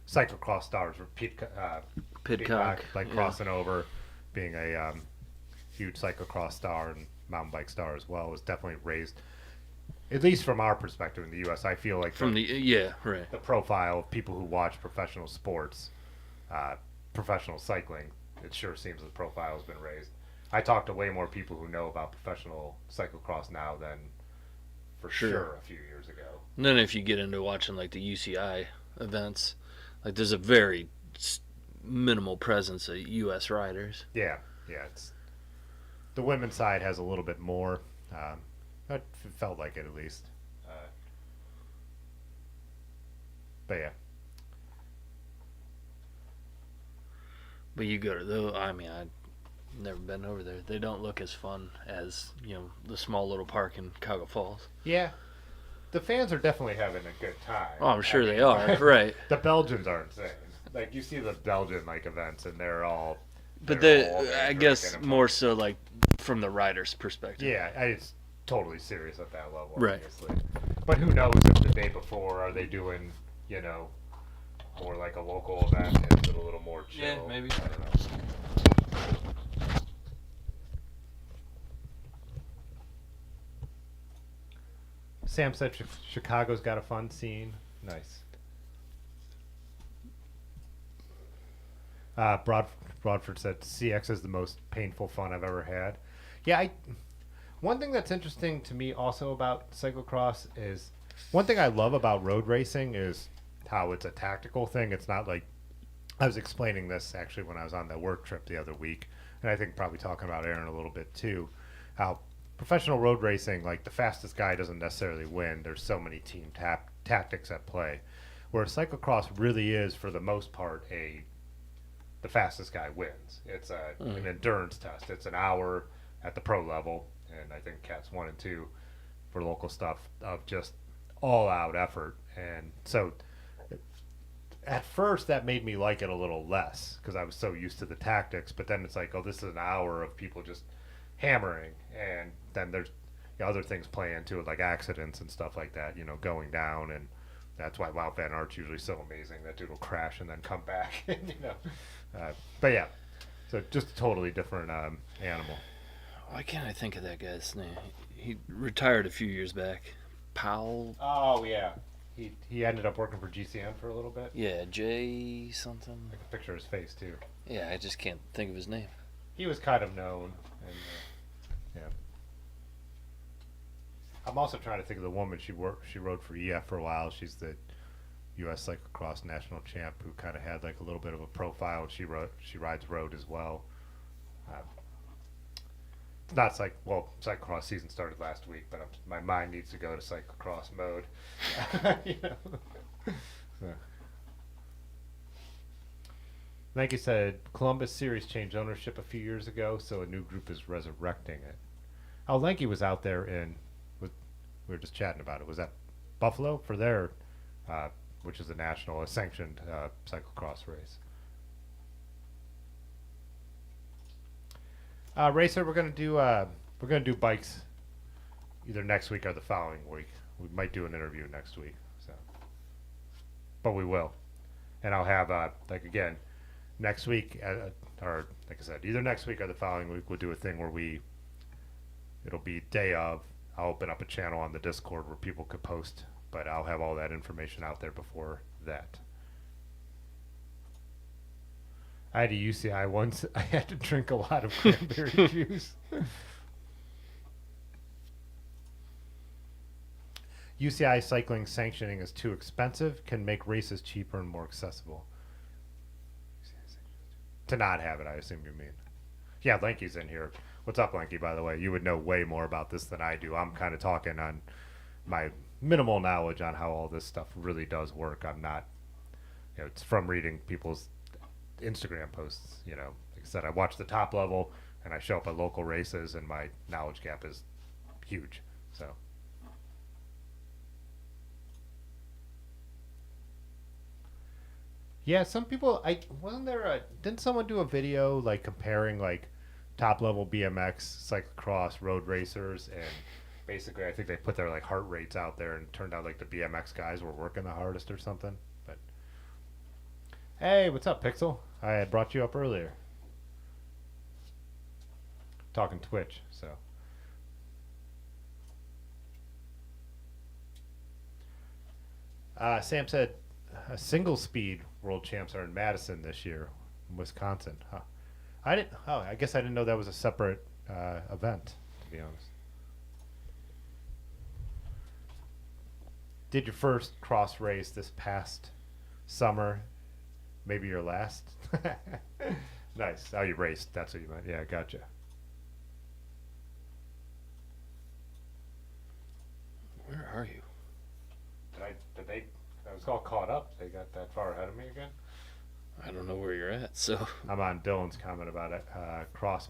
cyclocross stars, Pidcock, like crossing over, being a huge cyclocross star and mountain bike star as well, was definitely raised. At least from our perspective in the U.S., I feel like the profile of people who watch professional sports, professional cycling, it sure seems the profile has been raised. I talk to way more people who know about professional cyclocross now than for sure a few years ago. And then if you get into watching like the UCI events, like there's a very minimal presence of U.S. riders. Yeah, it's the women's side has a little bit more. It felt like it at least. But yeah. But you go to those. I mean, I've never been over there. They don't look as fun as the small little park in Cuyahoga Falls. Yeah. The fans are definitely having a good time. Oh, I'm sure they are. Right. The Belgians are insane. Like you see the Belgian events, and they're all. But I guess more so like from the rider's perspective. Yeah, it's totally serious at that level, right? Obviously. But who knows if the day before are they doing more like a local event? Is it a little more chill? Yeah, maybe. I don't know. Sam said Chicago's got a fun scene. Nice. Broadford said CX is the most painful fun I've ever had. Yeah, one thing that's interesting to me also about cyclocross is one thing I love about road racing is how it's a tactical thing. It's not like I was explaining this actually when I was on the work trip the other week, and I think probably talking about Aaron a little bit too, how professional road racing, like the fastest guy doesn't necessarily win. There's so many team tactics at play, where cyclocross really is for the most part the fastest guy wins. It's an endurance test. It's an hour at the pro level, and I think Cats 1 and 2 for local stuff of just all-out effort. And so at first that made me like it a little less because I was so used to the tactics, but then it's like, oh, this is an hour of people just hammering, and then there's other things play into it, like accidents and stuff like that, going down, and that's why Wout Van Aert's usually so amazing. That dude will crash and then come back, but yeah, so just a totally different animal. Why can't I think of that guy's name? He retired a few years back. Powell. Oh yeah, he ended up working for GCN for a little bit. Yeah, Jay something. I can picture his face too. Yeah, I just can't think of his name. He was kind of known, and yeah. I'm also trying to think of the woman she rode for EF for a while. She's the U.S. Cyclocross national champ who kind of had like a little bit of a profile. She rides road as well. It's not cyclocross season started last week, but my mind needs to go to cyclocross mode. So. Like said, Columbus Series changed ownership a few years ago, so a new group is resurrecting it. Oh, Lanky was out there we were just chatting about it. Was that Buffalo for their, which is a sanctioned cyclocross race. Racer, we're gonna do bikes either next week or the following week. We might do an interview next week, so but we will, and I'll have like again next week or like I said, either next week or the following week we'll do a thing where it'll be day of. I'll open up a channel on the Discord where people could post, but I'll have all that information out there before that. I had a UCI once. I had to drink a lot of cranberry juice. UCI cycling sanctioning is too expensive, can make races cheaper and more accessible. To not have it, I assume you mean. Yeah, Lanky's in here. What's up, Lanky, by the way? You would know way more about this than I do. I'm kind of talking on my minimal knowledge on how all this stuff really does work. I'm not, it's from reading people's Instagram posts. Like I said, I watch the top level and I show up at local races, and my knowledge gap is huge. So. Yeah, some people. Didn't someone do a video like comparing like top level BMX, cyclocross, road racers, and basically I think they put their like heart rates out there, and it turned out like the BMX guys were working the hardest or something. But hey, what's up, Pixel? I had brought you up earlier. Talking Twitch, so. Sam said, single speed world champs are in Madison this year, in Wisconsin. Huh. I guess I didn't know that was a separate event, to be honest. Did your first cross race this past summer, maybe your last? Nice. Oh, you raced. That's what you meant. Yeah, gotcha. Where are you? I was all caught up. They got that far ahead of me again. I don't know where you're at, so. I'm on Dylan's comment about it. Cross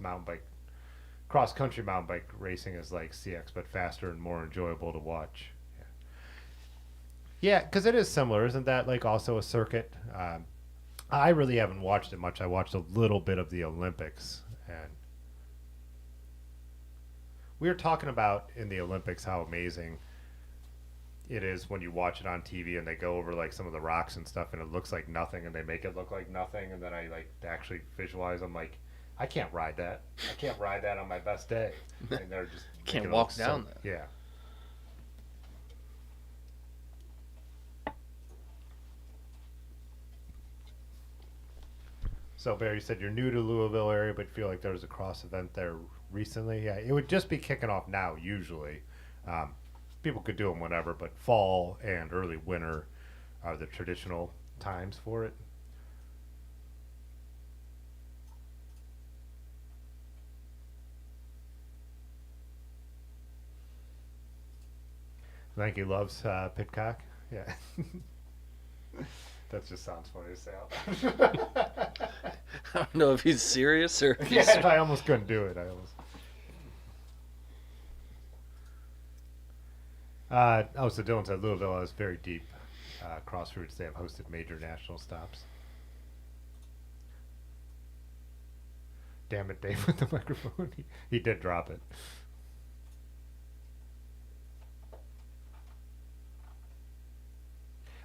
country mountain bike racing is like CX, but faster and more enjoyable to watch. Yeah, because it is similar. Isn't that like also a circuit? I really haven't watched it much. I watched a little bit of the Olympics, and we were talking about in the Olympics how amazing it is when you watch it on TV and they go over like some of the rocks and stuff and it looks like nothing and they make it look like nothing, and then I like actually visualize. I'm like, I can't ride that. I can't ride that on my best day. And they're just can't walk down that. Yeah. So Barry said you're new to Louisville area, but feel like there was a cross event there recently. Yeah, it would just be kicking off now usually. People could do them whenever, but fall and early winter are the traditional times for it. Lanky loves Pitcock. Yeah. That just sounds funny to say out loud. I don't know if he's serious or if he's... Yeah, I almost couldn't do it. So Dylan said Louisville has very deep cross routes. They have hosted major national stops. Damn it, Dave, with the microphone. He did drop it.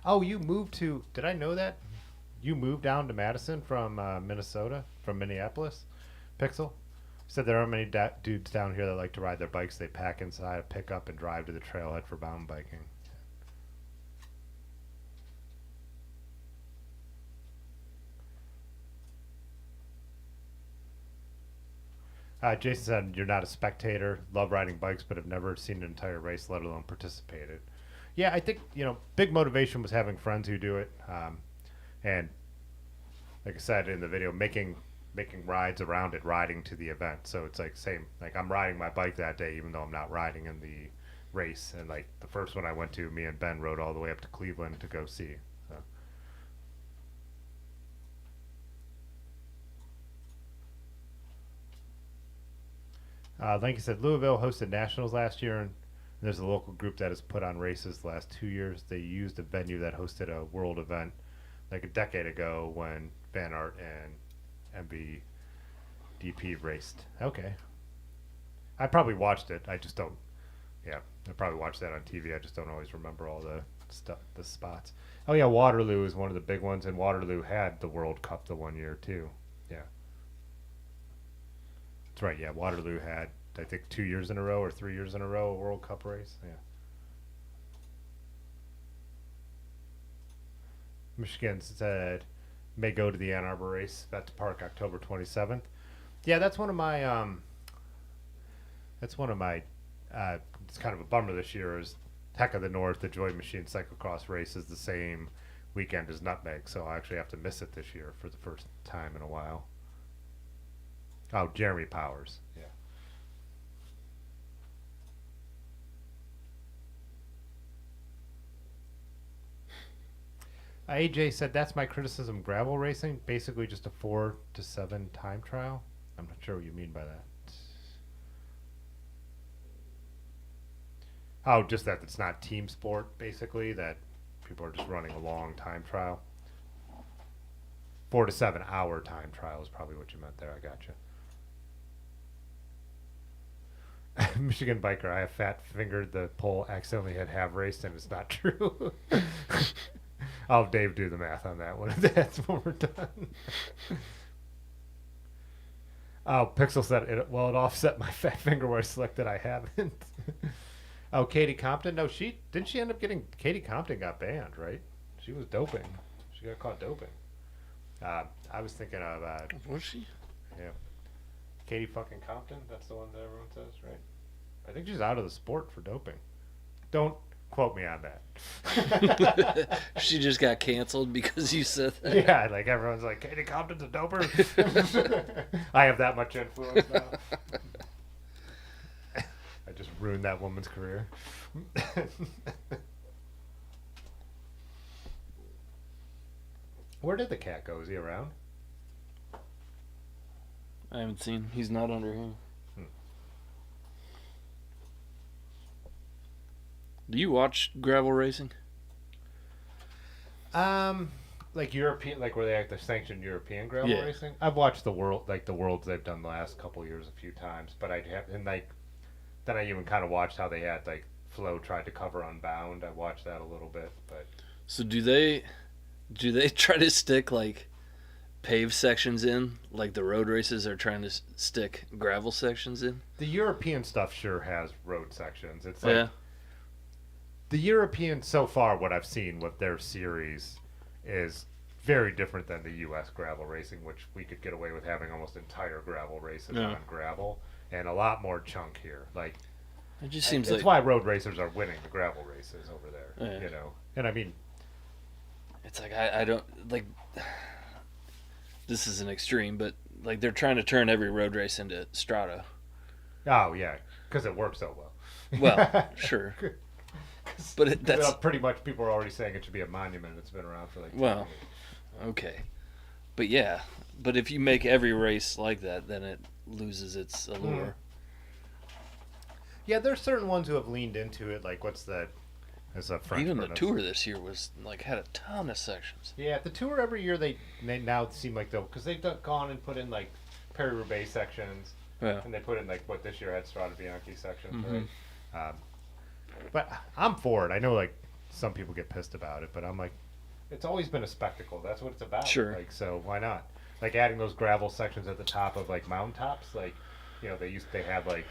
Oh, you moved to... Did I know that? You moved down to Madison from Minnesota, from Minneapolis? Pixel? Said there aren't many dudes down here that like to ride their bikes. They pack inside a pickup and drive to the trailhead for mountain biking. Jason said, you're not a spectator, love riding bikes, but have never seen an entire race, let alone participated. Yeah, I think, big motivation was having friends who do it. And like I said in the video, making rides around it, riding to the event. So it's like same, like I'm riding my bike that day, even though I'm not riding in the race. And like the first one I went to, me and Ben rode all the way up to Cleveland to go see. So. Like you said, Louisville hosted nationals last year, and there's a local group that has put on races the last 2 years. They used a venue that hosted a world event like a decade ago when Van Aert and MV DP raced. Okay. I probably watched it. I just don't. Yeah, I probably watched that on TV. I just don't always remember all the stuff, the spots. Oh yeah, Waterloo is one of the big ones, and Waterloo had the World Cup the one year too. Yeah, that's right. Yeah, Waterloo had, I think, 2 years in a row or 3 years in a row a World Cup race. Yeah. Michigan said may go to the Ann Arbor race. That's Park October 27th. Yeah, that's one of my it's kind of a bummer this year is Heck of the North, the Joy Machine Cyclocross race is the same weekend as Nutmeg, so I actually have to miss it this year for the first time in a while. Oh, Jeremy Powers. Yeah. AJ said that's my criticism. Gravel racing, basically just a 4 to 7 time trial. I'm not sure what you mean by that. Oh, just that it's not team sport, basically, that people are just running a long time trial. 4 to 7 hour time trial is probably what you meant there. I gotcha. Michigan biker, I have fat fingered the pole, accidentally had half raced, and it's not true. I'll have Dave do the math on that one. That's when we're done. Oh, Pixel said it. Well, it offset my fat finger where I selected I haven't. Oh, Katie Compton. No, she end up getting. Katie Compton got banned, right? She was doping. She got caught doping. I was thinking of. Was she? Yeah. Katie fucking Compton. That's the one that everyone says, right? I think she's out of the sport for doping. Don't quote me on that. She just got canceled because you said that. Yeah, like everyone's like, Katie Compton's a doper. I have that much influence now. I just ruined that woman's career. Where did the cat go? Is he around? I haven't seen. He's not under here. Do you watch gravel racing? Like European, like where they act the sanctioned European gravel Yeah. racing. I've watched the worlds they've done the last couple years a few times, but I have and like then I even kind of watched how they had like Flo tried to cover Unbound. I watched that a little bit, but So do they try to stick like paved sections in, like the road races are trying to stick gravel sections in? the European stuff sure has road sections. It's like Yeah. the European so far, what I've seen with their series is very different than the U.S. gravel racing, which we could get away with having almost entire gravel races Yeah. on gravel, and a lot more chunk here. Like It just seems that's like why road racers are winning the gravel races over there. Yeah. You know, and I mean, it's like I don't like. This is an extreme, but like they're trying to turn every road race into Strata. oh yeah, because it works so well. Well, sure, but that's pretty much people are already saying it should be a monument. It's been around for like 10 well, years. okay, but yeah, but if you make every race like that, then it loses its allure. Yeah, there's certain ones who have leaned into it. Like what's that? It's a French Even the pronounce- tour this year was like had a ton of sections. Yeah, the tour every year they now seem like they'll because they've gone and put in like Paris-Roubaix sections, Yeah, and they put in like what this year had Strada Bianchi sections, Mhm. right? But I'm for it. I know like some people get pissed about it, but I'm like, it's always been a spectacle. That's what it's about. Sure. Like so, why not? Like adding those gravel sections at the top of like mountaintops, like you know they had like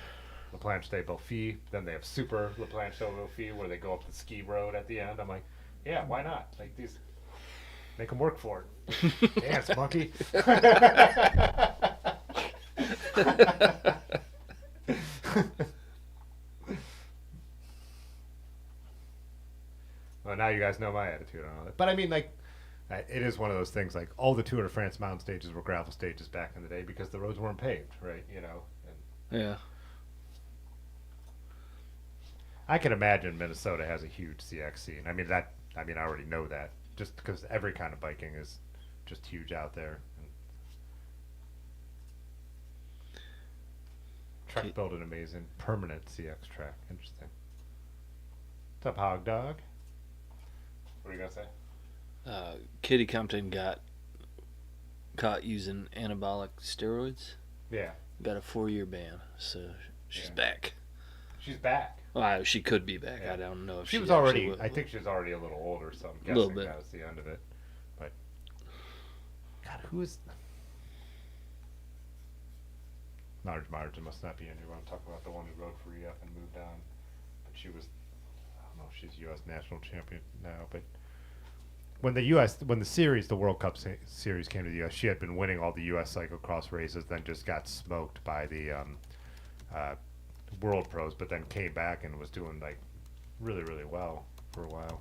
La Planche des Belfi, then they have Super La Planche des Belfi where they go up the ski road at the end. I'm like, yeah, why not? Like these, make them work for it. Dance, monkey. Well, now you guys know my attitude on all that. But I mean, like, it is one of those things. Like, all the Tour de France mountain stages were gravel stages back in the day because the roads weren't paved, right? You know. And yeah. I can imagine Minnesota has a huge CX scene. I mean, I already know that just because every kind of biking is just huge out there. And Trek built an amazing permanent CX track. Interesting. What's up, Hog Dog? What are you gonna say? Kitty Compton got caught using anabolic steroids. Yeah. Got a 4-year ban, so she's back. She's back. Well, she could be back. Yeah. I don't know if She was actually already. will. I think she was already a little older, so I'm A little guessing bit. that was the end of it. But God, who is? Marge must not be in here. I'm talking about the one who rode for EF and moved on. But she was. I don't know if she's U.S. national champion now, but when the World Cup series came to the U.S., she had been winning all the U.S. cyclocross races, then just got smoked by the World Pros, but then came back and was doing like really, really well for a while.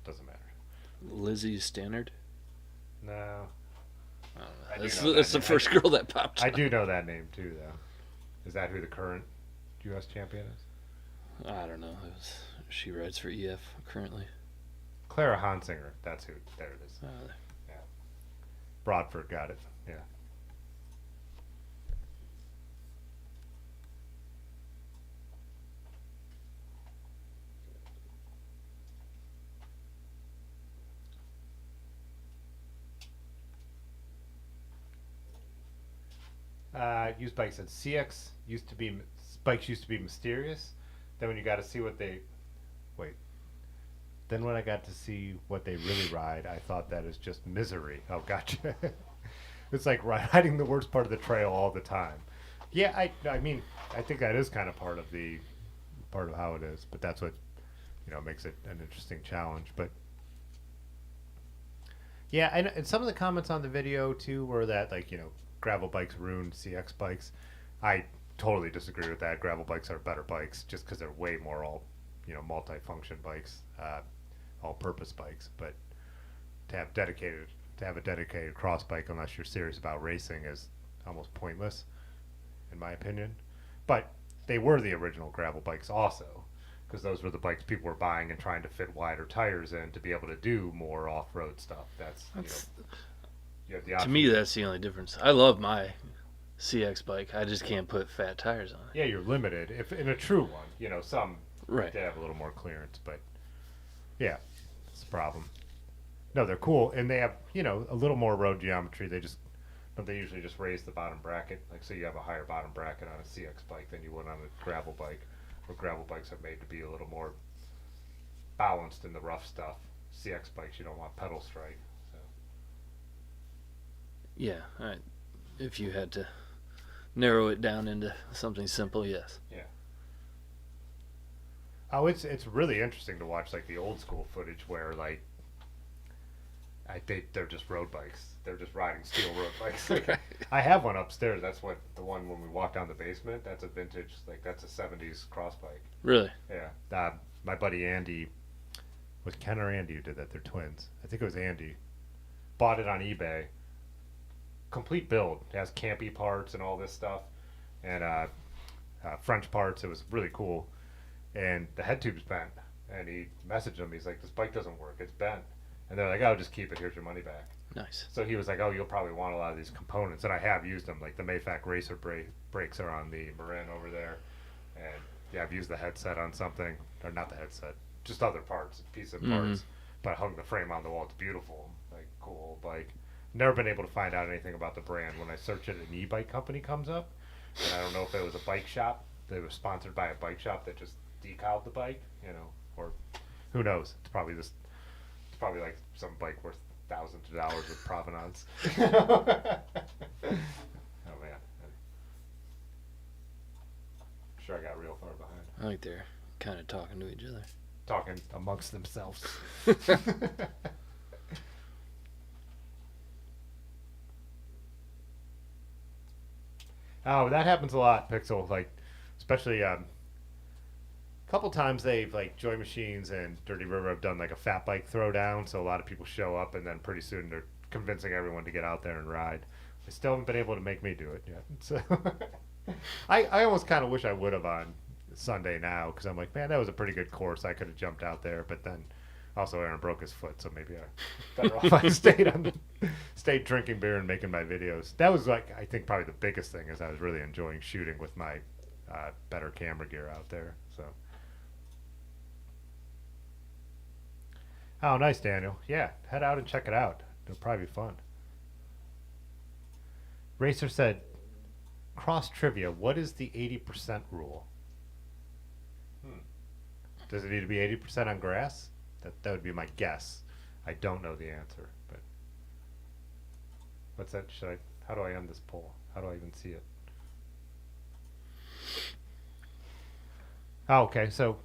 Doesn't matter. Lizzie Stannard? No. I don't I know. do know That's that the name. first girl that popped I up. do know that name too, though. Is that who the current U.S. champion is? I don't know. She rides for EF currently. Clara Hansinger. That's who. There it is. Yeah. Broadford got it. Yeah. Used bikes said CX bikes used to be mysterious. Then when you got to see what they Then when I got to see what they really ride, I thought that is just misery. Oh, gotcha. It's like riding the worst part of the trail all the time. Yeah, I mean, I think that is kind of part of how it is, but that's what makes it an interesting challenge. But yeah, and some of the comments on the video too were that gravel bikes ruined CX bikes. I totally disagree with that. Gravel bikes are better bikes just because they're way more multi-function bikes, all-purpose bikes. But to have a dedicated cross bike, unless you're serious about racing, is almost pointless, in my opinion. But they were the original gravel bikes also, because those were the bikes people were buying and trying to fit wider tires in to be able to do more off-road stuff. That's you have the option. To me, that's the only difference. I love my CX bike. I just can't put fat tires on it. Yeah, you're limited. If in a true one, some Right. they have a little more clearance, but yeah, it's a problem. No, they're cool, and they have a little more road geometry. They usually just raise the bottom bracket, like so you have a higher bottom bracket on a CX bike than you would on a gravel bike. Where gravel bikes are made to be a little more balanced in the rough stuff. CX bikes, you don't want pedal strike. So. Yeah. If you had to narrow it down into something simple, yes. Yeah. Oh, it's really interesting to watch like the old school footage where like they're just road bikes. They're just riding steel road bikes. I have one upstairs. That's the one when we walk down the basement. That's a vintage, that's a 70s cross bike. Really? Yeah. My buddy Andy, was Ken or Andy who did that? They're twins. I think it was Andy. Bought it on eBay. Complete build. It has campy parts and all this stuff, and French parts. It was really cool. And the head tube's bent. And he messaged him. He's like, "This bike doesn't work. It's bent." And they're like, "Oh, just keep it. Here's your money back." Nice. So he was like, "Oh, you'll probably want a lot of these components." And I have used them. Like the Mayfac Racer brakes are on the Marin over there. And yeah, I've used the headset on something. Or not the headset. Just other parts. Piece of parts. But I hung the frame on the wall. It's beautiful. Like, cool bike. Never been able to find out anything about the brand. When I search it, an e-bike company comes up. And I don't know if it was a bike shop. They were sponsored by a bike shop that just decaled the bike, or who knows? It's probably like some bike worth thousands of dollars with provenance. Oh man, sure I got real far behind. I think they're kind of talking to each other. Talking amongst themselves. Oh, that happens a lot, Pixel. Like, especially a couple times they've Joy Machines and Dirty River have done like a fat bike throwdown, so a lot of people show up, and then pretty soon they're convincing everyone to get out there and ride. They still haven't been able to make me do it yet. So I almost kind of wish I would have on Sunday now, because I'm like, man, that was a pretty good course. I could have jumped out there, but then also Aaron broke his foot, so maybe I better off I stayed drinking beer and making my videos. That was I think probably the biggest thing is I was really enjoying shooting with my better camera gear out there. So. Oh, nice, Daniel. Yeah, head out and check it out. It'll probably be fun. Racer said, cross trivia, what is the 80% rule? Does it need to be 80% on grass? That would be my guess. I don't know the answer, but what's that? How do I end this poll? How do I even see it? Oh, okay, so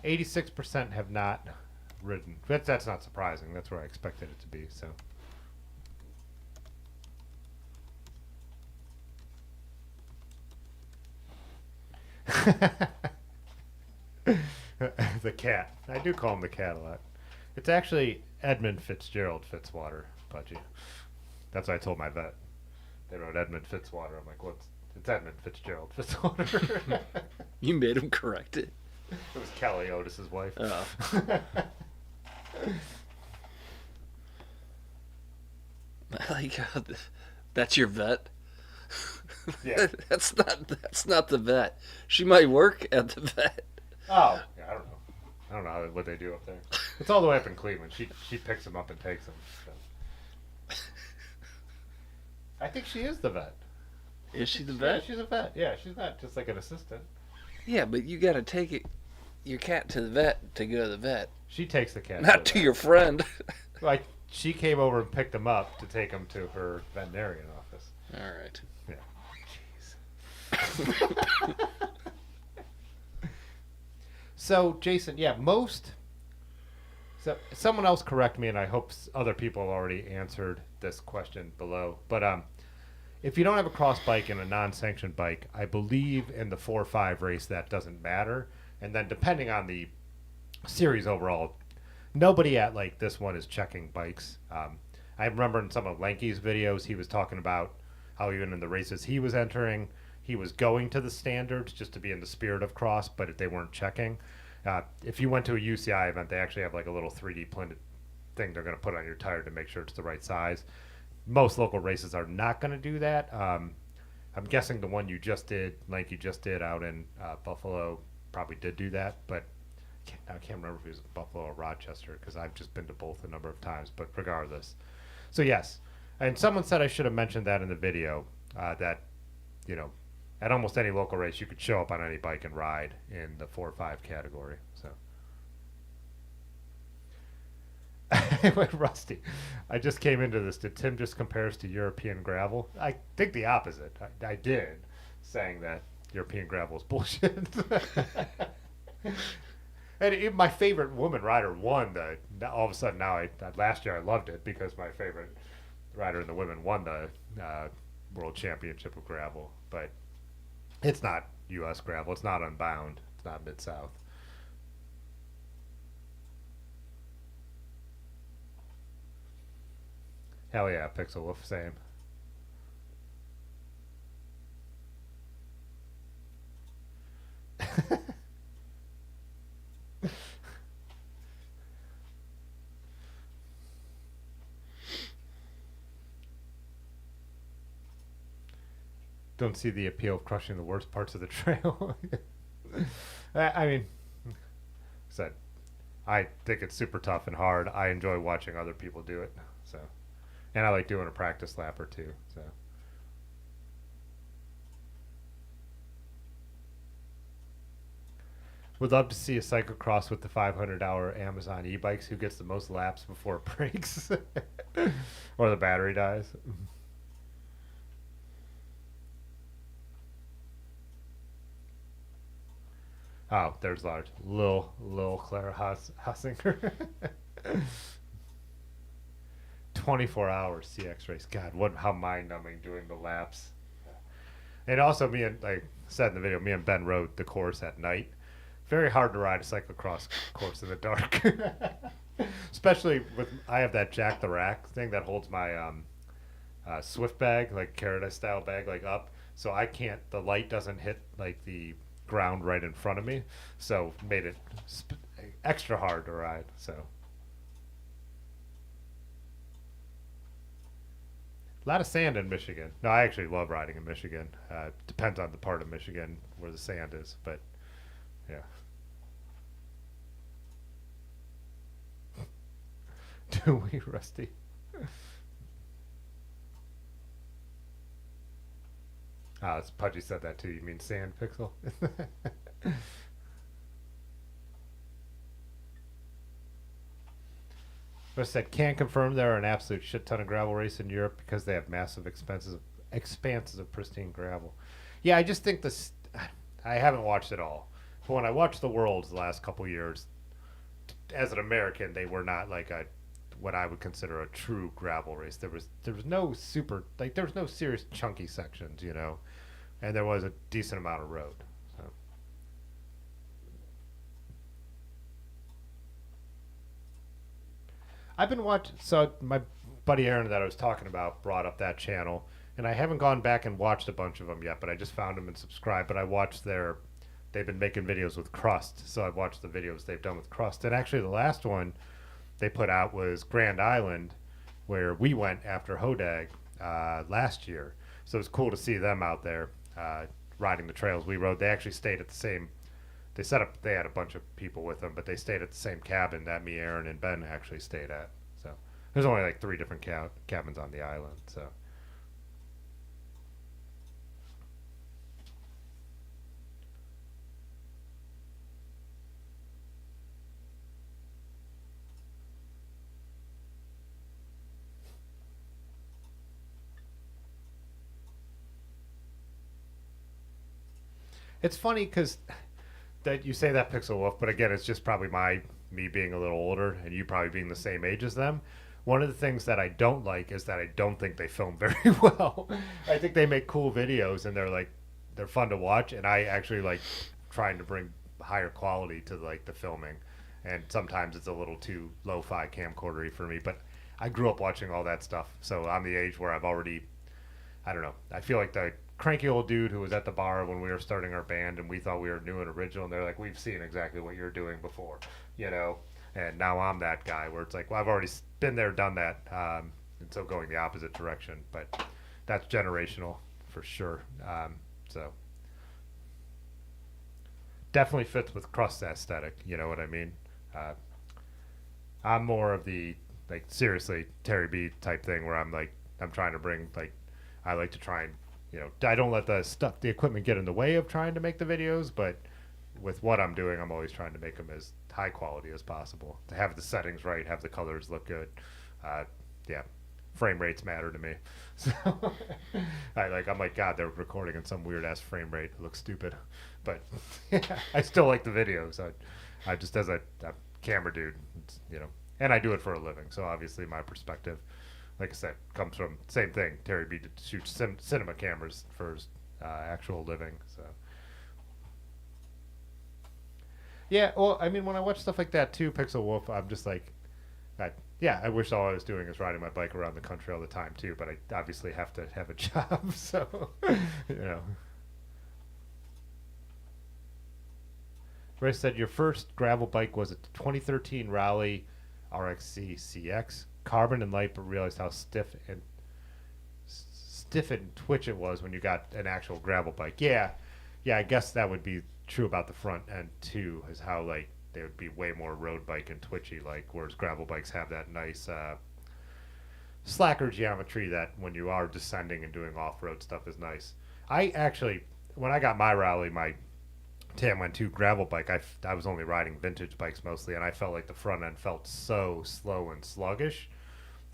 86% have not ridden. That's not surprising. That's where I expected it to be, so. The cat. I do call him the cat a lot. It's actually Edmund Fitzgerald Fitzwater, Pudgy. That's what I told my vet. They wrote Edmund Fitzwater. I'm like, what's? It's Edmund Fitzgerald Fitzwater. You made him correct it. It was Kelly Otis's wife. Oh. I like how that's your vet. Yeah. That's not the vet. She might work at the vet. Oh, yeah, I don't know. I don't know what they do up there. It's all the way up in Cleveland. She picks them up and takes them. So. I think she is the vet. Is she the Yeah, vet? she's a vet. Yeah, she's not just like an assistant. Yeah, but you got to take your cat to the vet to go to the vet. She takes the cat. Not to your friend. Like, she came over and picked him up to take him to her veterinarian office. All right. Yeah. Jeez. So, Jason, yeah, so someone else correct me, and I hope other people have already answered this question below. But if you don't have a cross bike and a non-sanctioned bike, I believe in the 4-5 race that doesn't matter. And then depending on the series overall, nobody at like this one is checking bikes. I remember in some of Lanky's videos, he was talking about how even in the races he was entering, he was going to the standards just to be in the spirit of cross, but if they weren't checking. If you went to a UCI event, they actually have like a little 3D printed thing they're going to put on your tire to make sure it's the right size. Most local races are not going to do that. I'm guessing the one you just did, Lanky just did out in Buffalo, probably did do that, but I can't remember if it was Buffalo or Rochester because I've just been to both a number of times, but regardless. So yes, and someone said I should have mentioned that in the video, that, you know, at almost any local race you could show up on any bike and ride in the 4-5 category. So. Wait, Rusty, I just came into this. Did Tim just compare us to European gravel? I think the opposite. I did, saying that European gravel is bullshit. And even my favorite woman rider won all of a sudden now, last year I loved it because my favorite rider in the women won the World Championship of gravel. But it's not U.S. gravel. It's not Unbound. It's not Mid-South. Hell yeah, Pixel Wolf, same. Don't see the appeal of crushing the worst parts of the trail. I mean, said, I think it's super tough and hard. I enjoy watching other people do it. So, and I like doing a practice lap or two. So. Would love to see a cyclocross with the $500 Amazon e-bikes. Who gets the most laps before it breaks or the battery dies? Oh, there's large. Lil Clara Hassinger. 24 hours CX race. God, how mind-numbing doing the laps. And also, like I said in the video, me and Ben rode the course at night. Very hard to ride a cyclocross course in the dark. Especially I have that Jack the Rack thing that holds my Swift bag, like Carradine style bag, like up. So the light doesn't hit like the ground right in front of me. So made it extra hard to ride. So. A lot of sand in Michigan. No, I actually love riding in Michigan. Depends on the part of Michigan where the sand is, but yeah. Do we, Rusty? Pudgy said that too. You mean sand pixel? But said can confirm there are an absolute shit ton of gravel race in Europe because they have massive expanses of pristine gravel. Yeah, I just think this. I haven't watched it all, but when I watched the Worlds the last couple years, as an American, they were not like a what I would consider a true gravel race. There was no super like there was no serious chunky sections, you know, and there was a decent amount of road. So. I've been watching. So my buddy Aaron that I was talking about brought up that channel, and I haven't gone back and watched a bunch of them yet. But I just found them and subscribed. But I watched their. They've been making videos with Crust, so I've watched the videos they've done with Crust. And actually, the last one they put out was Grand Island, where we went after Hodag last year. So it was cool to see them out there riding the trails we rode. They actually stayed at the same. They had a bunch of people with them, but they stayed at the same cabin that me, Aaron, and Ben actually stayed at. So there's only like 3 different cabins on the island. So it's funny because that you say that Pixel Wolf, but again, it's just probably me being a little older and you probably being the same age as them. One of the things that I don't like is that I don't think they film very well. I think they make cool videos and they're fun to watch, and I actually like trying to bring higher quality to like the filming, and sometimes it's a little too lo-fi camcordery for me. But I grew up watching all that stuff, so I'm the age where I've already, I don't know. I feel like the cranky old dude who was at the bar when we were starting our band and we thought we were new and original, and they're like, we've seen exactly what you're doing before, you know. And now I'm that guy where it's like, well, I've already been there, done that, and so going the opposite direction. But that's generational for sure. So definitely fits with Crust aesthetic, you know what I mean. I'm more of the like seriously Terry B type thing where I'm trying to bring like I like to try and, you know, I don't let the equipment get in the way of trying to make the videos, but with what I'm doing, I'm always trying to make them as high quality as possible. To have the settings right, have the colors look good. Yeah, frame rates matter to me. So I'm like, God, they're recording in some weird ass frame rate. It looks stupid, but yeah, I still like the videos. I just as a camera dude, you know, and I do it for a living. So obviously my perspective, like I said, comes from same thing. Terry B shoots cinema cameras for his actual living. So yeah, well, I mean, when I watch stuff like that too, Pixel Wolf, I'm just like, I wish all I was doing is riding my bike around the country all the time too. But I obviously have to have a job, so you know. Ray said your first gravel bike was a 2013 Raleigh RXC CX. Carbon and light, but realized how stiff and twitch it was when you got an actual gravel bike. Yeah, I guess that would be true about the front end too, is how like they would be way more road bike and twitchy, like whereas gravel bikes have that nice slacker geometry that when you are descending and doing off-road stuff is nice. I actually, when I got my Raleigh, my TM 2 gravel bike, I was only riding vintage bikes mostly, and I felt like the front end felt so slow and sluggish.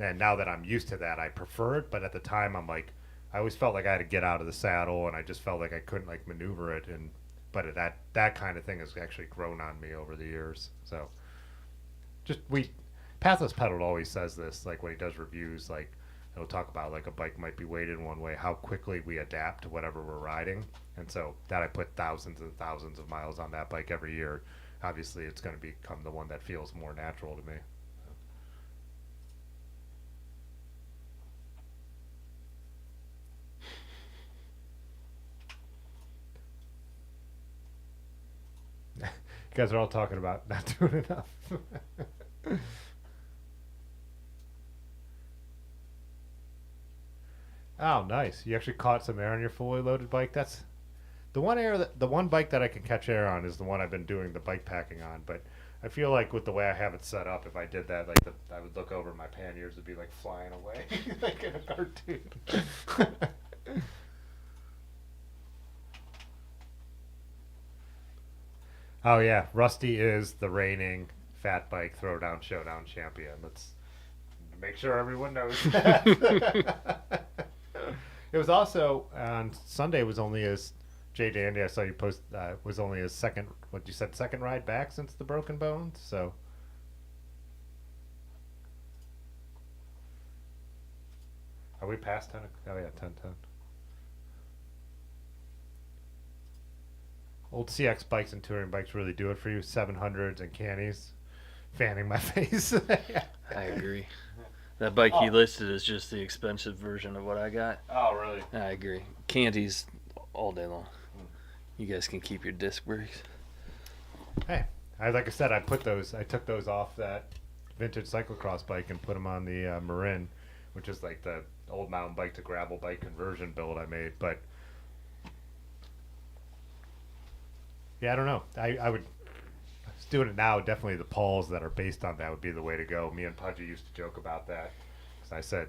And now that I'm used to that, I prefer it. But at the time, I'm like, I always felt like I had to get out of the saddle, and I just felt like I couldn't like maneuver it. But that kind of thing has actually grown on me over the years. So Pathless Pedal always says this, like when he does reviews, like he'll talk about like a bike might be weighted in one way, how quickly we adapt to whatever we're riding. And so that I put thousands and thousands of miles on that bike every year. Obviously, it's going to become the one that feels more natural to me. You guys are all talking about not doing enough. Oh, nice! You actually caught some air on your fully loaded bike. That's the one bike that I can catch air on is the one I've been doing the bike packing on. But I feel like with the way I have it set up, if I did that, like I would look over, my panniers would be like flying away, like in a cartoon. Oh yeah, Rusty is the reigning fat bike throwdown showdown champion. Let's make sure everyone knows that. It was also on Sunday. Was only his Jay Dandy. I saw you post. Was only his second. What you said? Second ride back since the broken bones. So. Are we past 10? Oh yeah, 10:10. Old CX bikes and touring bikes really do it for you. 700s and cannies, fanning my face. I agree. That bike he listed is just the expensive version of what I got. Oh really? I agree. Candies all day long. You guys can keep your disc brakes. Hey, like I said, I took those off that vintage cyclocross bike and put them on the Marin, which is like the old mountain bike to gravel bike conversion build I made. But yeah, I don't know. I would doing it now. Definitely the Pauls that are based on that would be the way to go. Me and Pudgy used to joke about that because I said,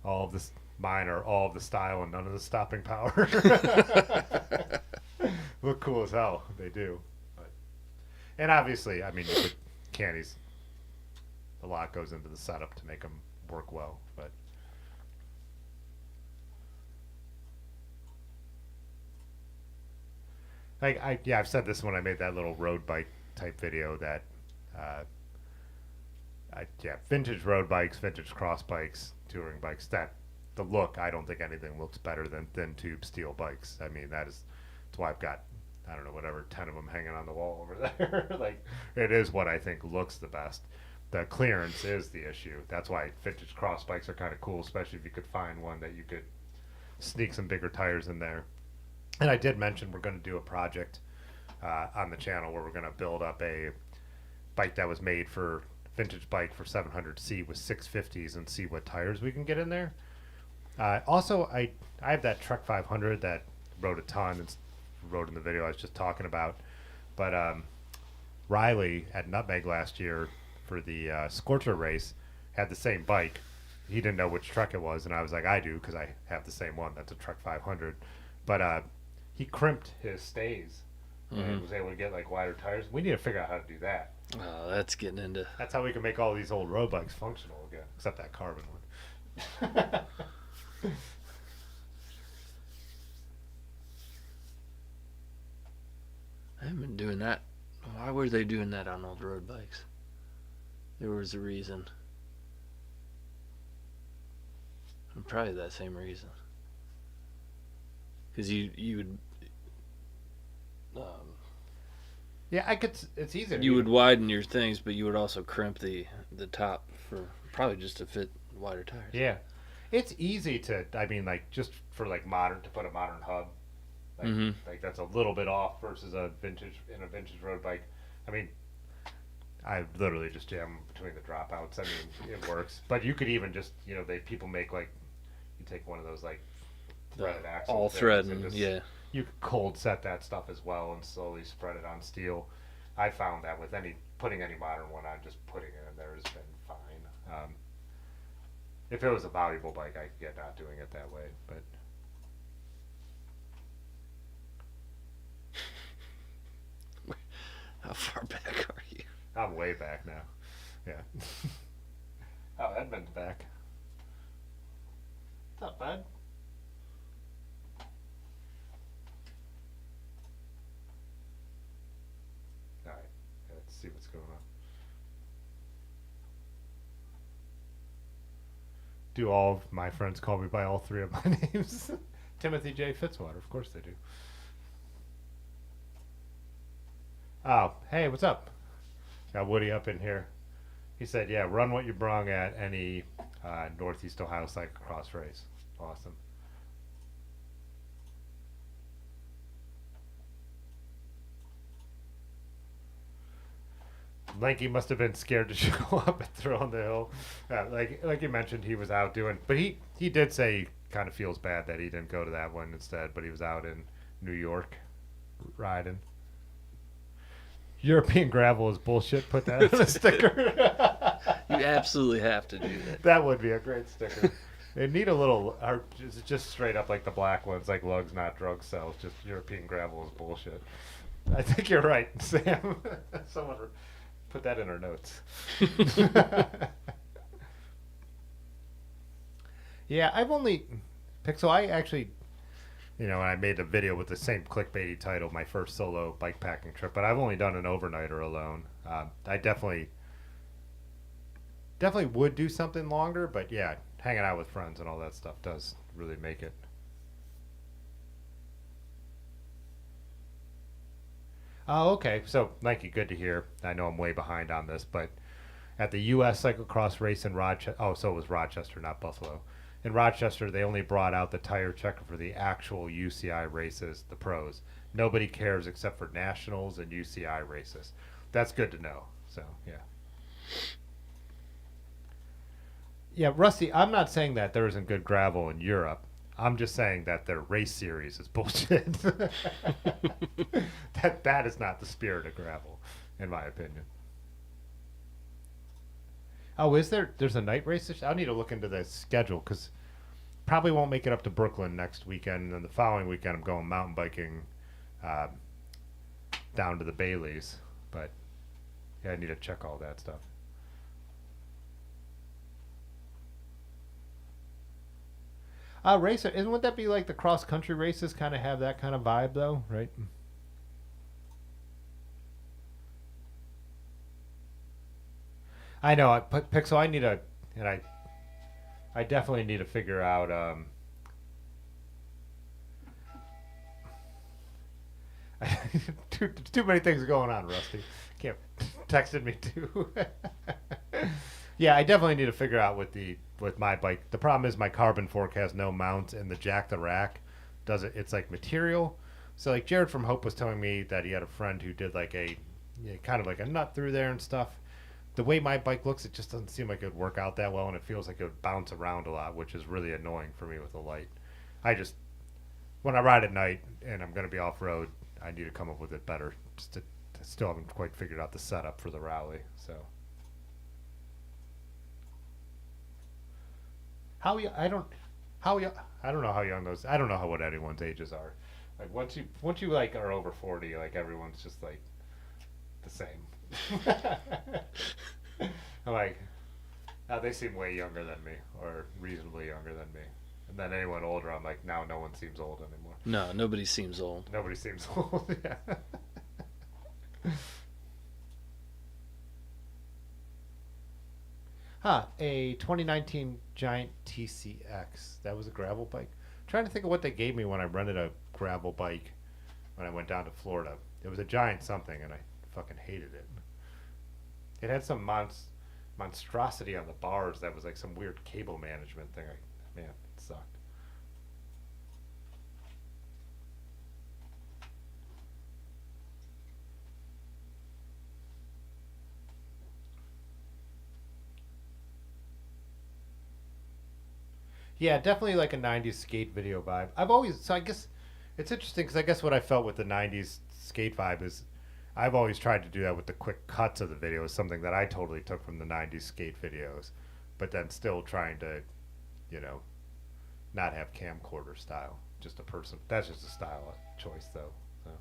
all of this mine are all of the style and none of the stopping power. Look cool as hell. They do. And obviously, I mean, you could candies. A lot goes into the setup to make them work well, but. I've said this when I made that little road bike type video that, vintage road bikes, vintage cross bikes, touring bikes. That the look, I don't think anything looks better than thin tube steel bikes. I mean, that's why I've got, I don't know, whatever, 10 of them hanging on the wall over there. Like, it is what I think looks the best. The clearance is the issue. That's why vintage cross bikes are kind of cool, especially if you could find one that you could sneak some bigger tires in there. And I did mention we're going to do a project on the channel where we're going to build up a bike that was made for vintage bike for 700C with 650s and see what tires we can get in there. Also, I have that Trek 500 that rode a ton and rode in the video I was just talking about. But Riley at Nutmeg last year for the Scorcher race had the same bike. He didn't know which Trek it was, and I was like, I do because I have the same one. That's a Trek 500. But he crimped his stays and was able to get like wider tires. We need to figure out how to do that. Oh, that's getting into. That's how we can make all these old road bikes functional again, except that carbon one. I haven't been doing that. Why were they doing that on old road bikes? There was a reason. And probably that same reason. Because you would. Yeah, it's easier. You would widen your things, but you would also crimp the top for probably just to fit wider tires. Yeah, it's easy to. I mean, like just for like modern to put a modern hub, like that's a little bit off versus a vintage road bike. I mean, I literally just jam between the dropouts. I mean, it works. But you could even just people make like you take one of those like threaded axles, all thread, and yeah. You could cold set that stuff as well and slowly spread it on steel. I found that with putting any modern one on, just putting it in there has been fine. If it was a valuable bike, I could get not doing it that way, but. How far back are you? I'm way back now. Yeah. Oh, Edmund's back. What's up, bud? Alright, let's see what's going on. Do all of my friends call me by all three of my names? Timothy J. Fitzwater, of course they do. Oh, hey, what's up? Got Woody up in here. He said, yeah, run what you brung at any Northeast Ohio Cyclocross race. Awesome. Lanky must have been scared to show up and throw on the hill. Like you mentioned, he was out doing, but he did say he kind of feels bad that he didn't go to that one instead, but he was out in New York riding. European gravel is bullshit. Put that on a sticker. You absolutely have to do that. That would be a great sticker. They need a little, just straight up like the black ones, like lugs, not drug cells. Just European gravel is bullshit. I think you're right, Sam. Someone put that in our notes. Yeah, I've only Pixel. I actually, when I made a video with the same clickbaity title, my first solo bike packing trip, but I've only done an overnighter alone. I definitely would do something longer, but yeah, hanging out with friends and all that stuff does really make it. Oh, okay. So, Nike, good to hear. I know I'm way behind on this, but at the U.S. Cyclocross race in Rochester, oh, so it was Rochester, not Buffalo. In Rochester, they only brought out the tire checker for the actual UCI races, the pros. Nobody cares except for nationals and UCI races. That's good to know. So, yeah. Yeah, Rusty, I'm not saying that there isn't good gravel in Europe. I'm just saying that their race series is bullshit. that is not the spirit of gravel, in my opinion. Oh, is there? There's a night race. I'll need to look into the schedule because probably won't make it up to Brooklyn next weekend. And then the following weekend, I'm going mountain biking uh, down to the Baileys. But yeah, I need to check all that stuff. Racer, isn't would that be like the cross country races? Kind of have that kind of vibe, though, right? I know. Pixel. I need a, and I definitely need to figure out. Too many things going on, Rusty. Can't texted me too. Yeah, I definitely need to figure out with my bike. The problem is my carbon fork has no mount, and the jack the rack does it. It's like material. So like Jared from Hope was telling me that he had a friend who did like kind of like a nut through there and stuff. The way my bike looks, it just doesn't seem like it would work out that well, and it feels like it would bounce around a lot, which is really annoying for me with the light. I just when I ride at night and I'm going to be off road, I need to come up with it better. Still haven't quite figured out the setup for the rally. So I don't know how young those. I don't know what anyone's ages are. Like once you like are over 40, like everyone's just like the same. I'm like, they seem way younger than me, or reasonably younger than me. And then anyone older, I'm like, now no one seems old anymore. No, nobody seems old. Nobody seems old. Yeah. A 2019 Giant TCX. That was a gravel bike. I'm trying to think of what they gave me when I rented a gravel bike when I went down to Florida. It was a Giant something, and I fucking hated it. It had some monstrosity on the bars that was like some weird cable management thing. Man, it sucked. Yeah, definitely like a 90s skate video vibe. So I guess it's interesting because I guess what I felt with the 90s skate vibe is I've always tried to do that with the quick cuts of the videos, something that I totally took from the 90s skate videos, but then still trying to, you know, not have camcorder style. Just a person. That's just a style choice, though. So.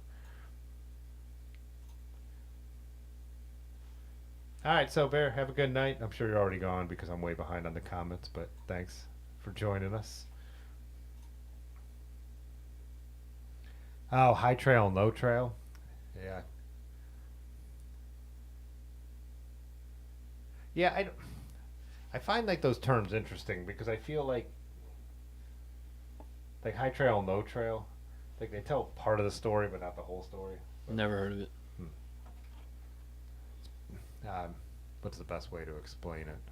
All right, so Bear, have a good night. I'm sure you're already gone because I'm way behind on the comments, but thanks for joining us. Oh, high trail and low trail. Yeah. Yeah, I find like those terms interesting because I feel like high trail and low trail, like they tell part of the story but not the whole story. But, Never heard of it. What's the best way to explain it?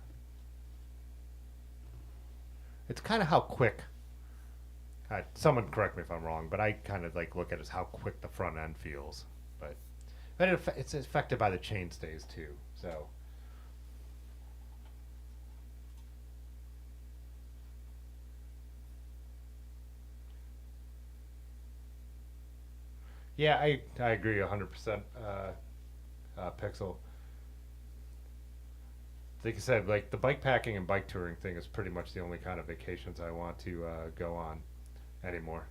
It's kind of how quick. Someone correct me if I'm wrong, but I kind of like look at it as how quick the front end feels. But it's affected by the chainstays too. So. Yeah, I agree 100%. Pixel. Like I said, like the bike packing and bike touring thing is pretty much the only kind of vacations I want to go on anymore.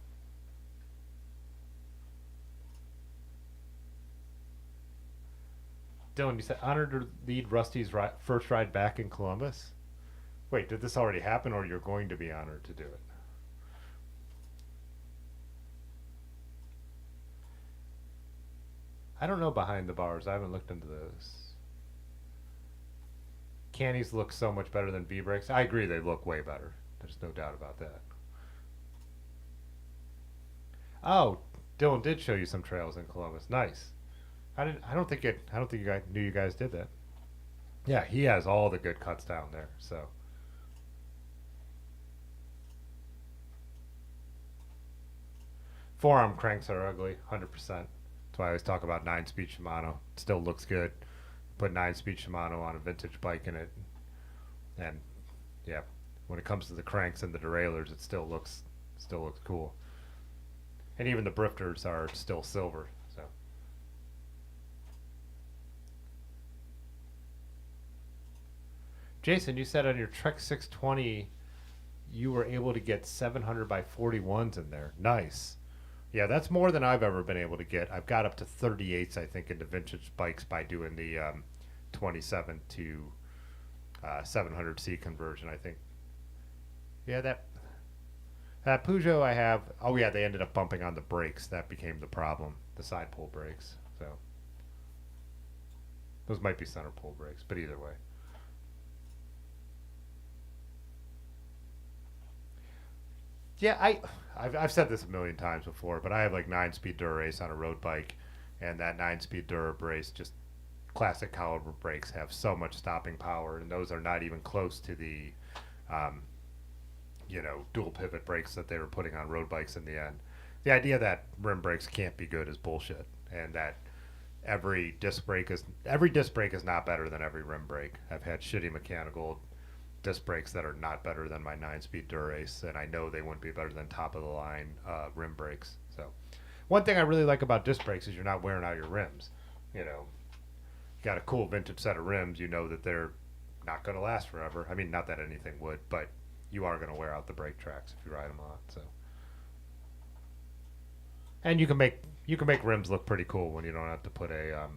Dylan, you said honored to lead Rusty's first ride back in Columbus. Wait, did this already happen, or you're going to be honored to do it? I don't know behind the bars. I haven't looked into those. Cannies look so much better than V-brakes. I agree, they look way better. There's no doubt about that. Oh, Dylan did show you some trails in Columbus. Nice. I don't think you guys knew you guys did that. Yeah, he has all the good cuts down there. So. Forearm cranks are ugly, 100%. That's why I always talk about 9-speed Shimano. It still looks good. Put 9-speed Shimano on a vintage bike in it, and yeah, when it comes to the cranks and the derailleurs, it still looks cool. And even the brifters are still silver. So. Jason, you said on your Trek 620 you were able to get 700 by 41s in there. Nice. Yeah, that's more than I've ever been able to get. I've got up to 38s, I think, into vintage bikes by doing the 27 to 700C conversion, I think. Yeah, that Peugeot I have. Oh, yeah, they ended up bumping on the brakes. That became the problem, the side pull brakes. So those might be center pull brakes, but either way. Yeah, I've said this a million times before, but I have like 9-speed Dura-Ace on a road bike, and that 9-speed Dura-Brace, just classic caliber brakes, have so much stopping power, and those are not even close to the, dual pivot brakes that they were putting on road bikes in the end. The idea that rim brakes can't be good is bullshit, and that every disc brake is not better than every rim brake. I've had shitty mechanical disc brakes that are not better than my 9-speed Dura-Ace, and I know they wouldn't be better than top of the line rim brakes. So one thing I really like about disc brakes is you're not wearing out your rims. You got a cool vintage set of rims, you know that they're not going to last forever. I mean, not that anything would, but you are going to wear out the brake tracks if you ride them on. So, and you can make rims look pretty cool when you don't have to put a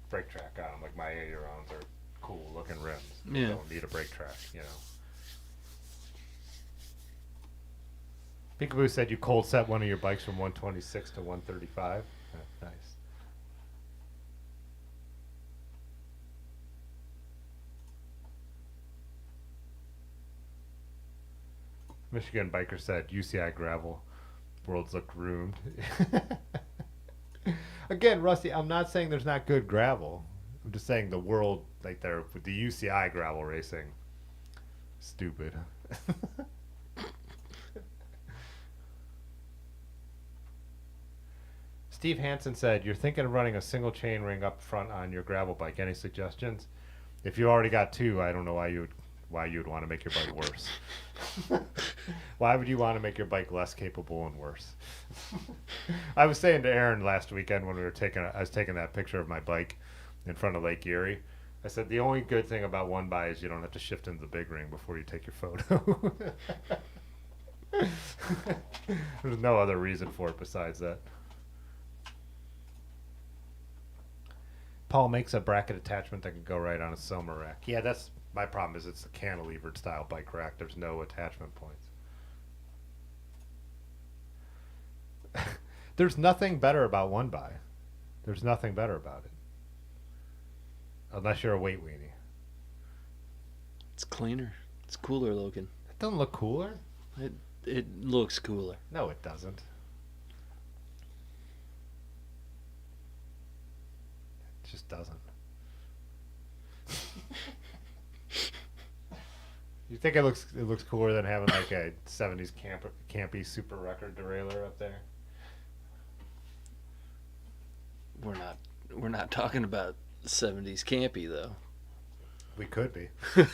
brake track on them. Like my 8-year-olds are cool looking rims. Yeah. You don't need a brake track, Peekaboo said you cold set one of your bikes from 126 to 135. Nice. Michigan biker said UCI gravel. Worlds look groomed. Again, Rusty, I'm not saying there's not good gravel. I'm just saying the world, like there with the UCI gravel racing, stupid. Steve Hansen said, you're thinking of running a single chain ring up front on your gravel bike. Any suggestions? If you already got two, I don't know why you would want to make your bike worse. Why would you want to make your bike less capable and worse? I was saying to Aaron last weekend when I was taking that picture of my bike in front of Lake Erie. I said the only good thing about one by is you don't have to shift into the big ring before you take your photo. There's no other reason for it besides that. Paul makes a bracket attachment that can go right on a Soma rack. Yeah, that's my problem. Is it's a cantilevered style bike rack. There's no attachment points. There's nothing better about one by. There's nothing better about it. Unless you're a weight weenie. It's cleaner. It's cooler looking. It doesn't look cooler. It looks cooler. No, it doesn't. It just doesn't. You think it looks cooler than having like a 70s campy super record derailleur up there? We're not talking about 70s campy though. We could be. That's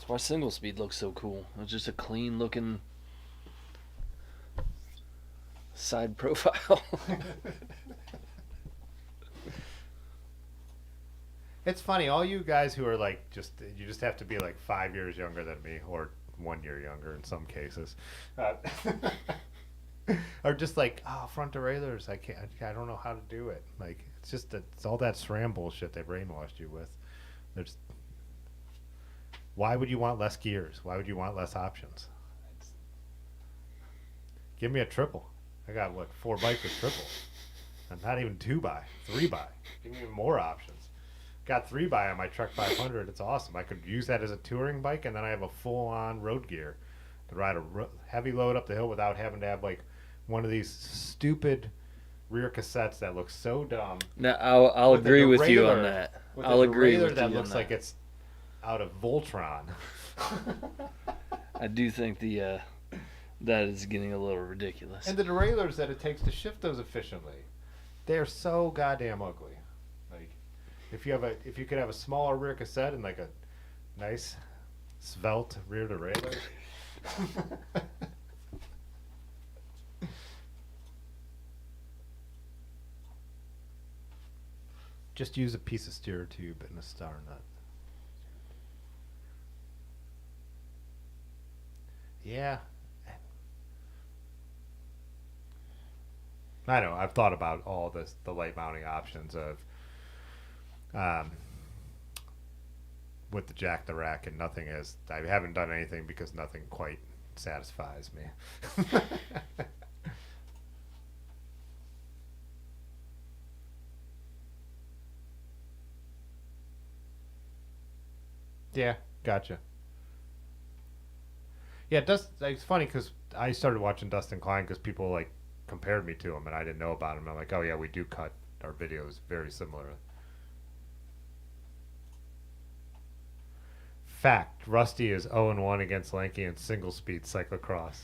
why single speed looks so cool. It's just a clean looking side profile. It's funny, all you guys who are like you just have to be like 5 years younger than me, or 1 year younger in some cases, are just like, oh, front derailleurs. I don't know how to do it. Like it's just it's all that SRAM bullshit they brainwashed you with. There's why would you want less gears? Why would you want less options? Give me a triple. I got what 4 bikes with triple, and not even 2x, 3x. Give me more options. Got 3x on my Trek 500. It's awesome. I could use that as a touring bike, and then I have a full-on road gear to ride a heavy load up the hill without having to have like one of these stupid rear cassettes that looks so dumb. Now I'll agree with you on that. I'll agree with you that on looks that. like it's out of Voltron. I do think that is getting a little ridiculous. And the derailleurs that it takes to shift those efficiently, they're so goddamn ugly. Like, if you could have a smaller rear cassette and like a nice svelte rear derailleur. Just use a piece of steer tube and a star nut. Yeah. I know. I've thought about all the light mounting options of with the jack the rack, and nothing is. I haven't done anything because nothing quite satisfies me. Yeah, gotcha. Yeah, it's funny because I started watching Dustin Klein because people like compared me to him and I didn't know about him. I'm like, oh yeah, we do cut our videos very similar. Fact: Rusty is 0-1 against Lanky in single speed cyclocross.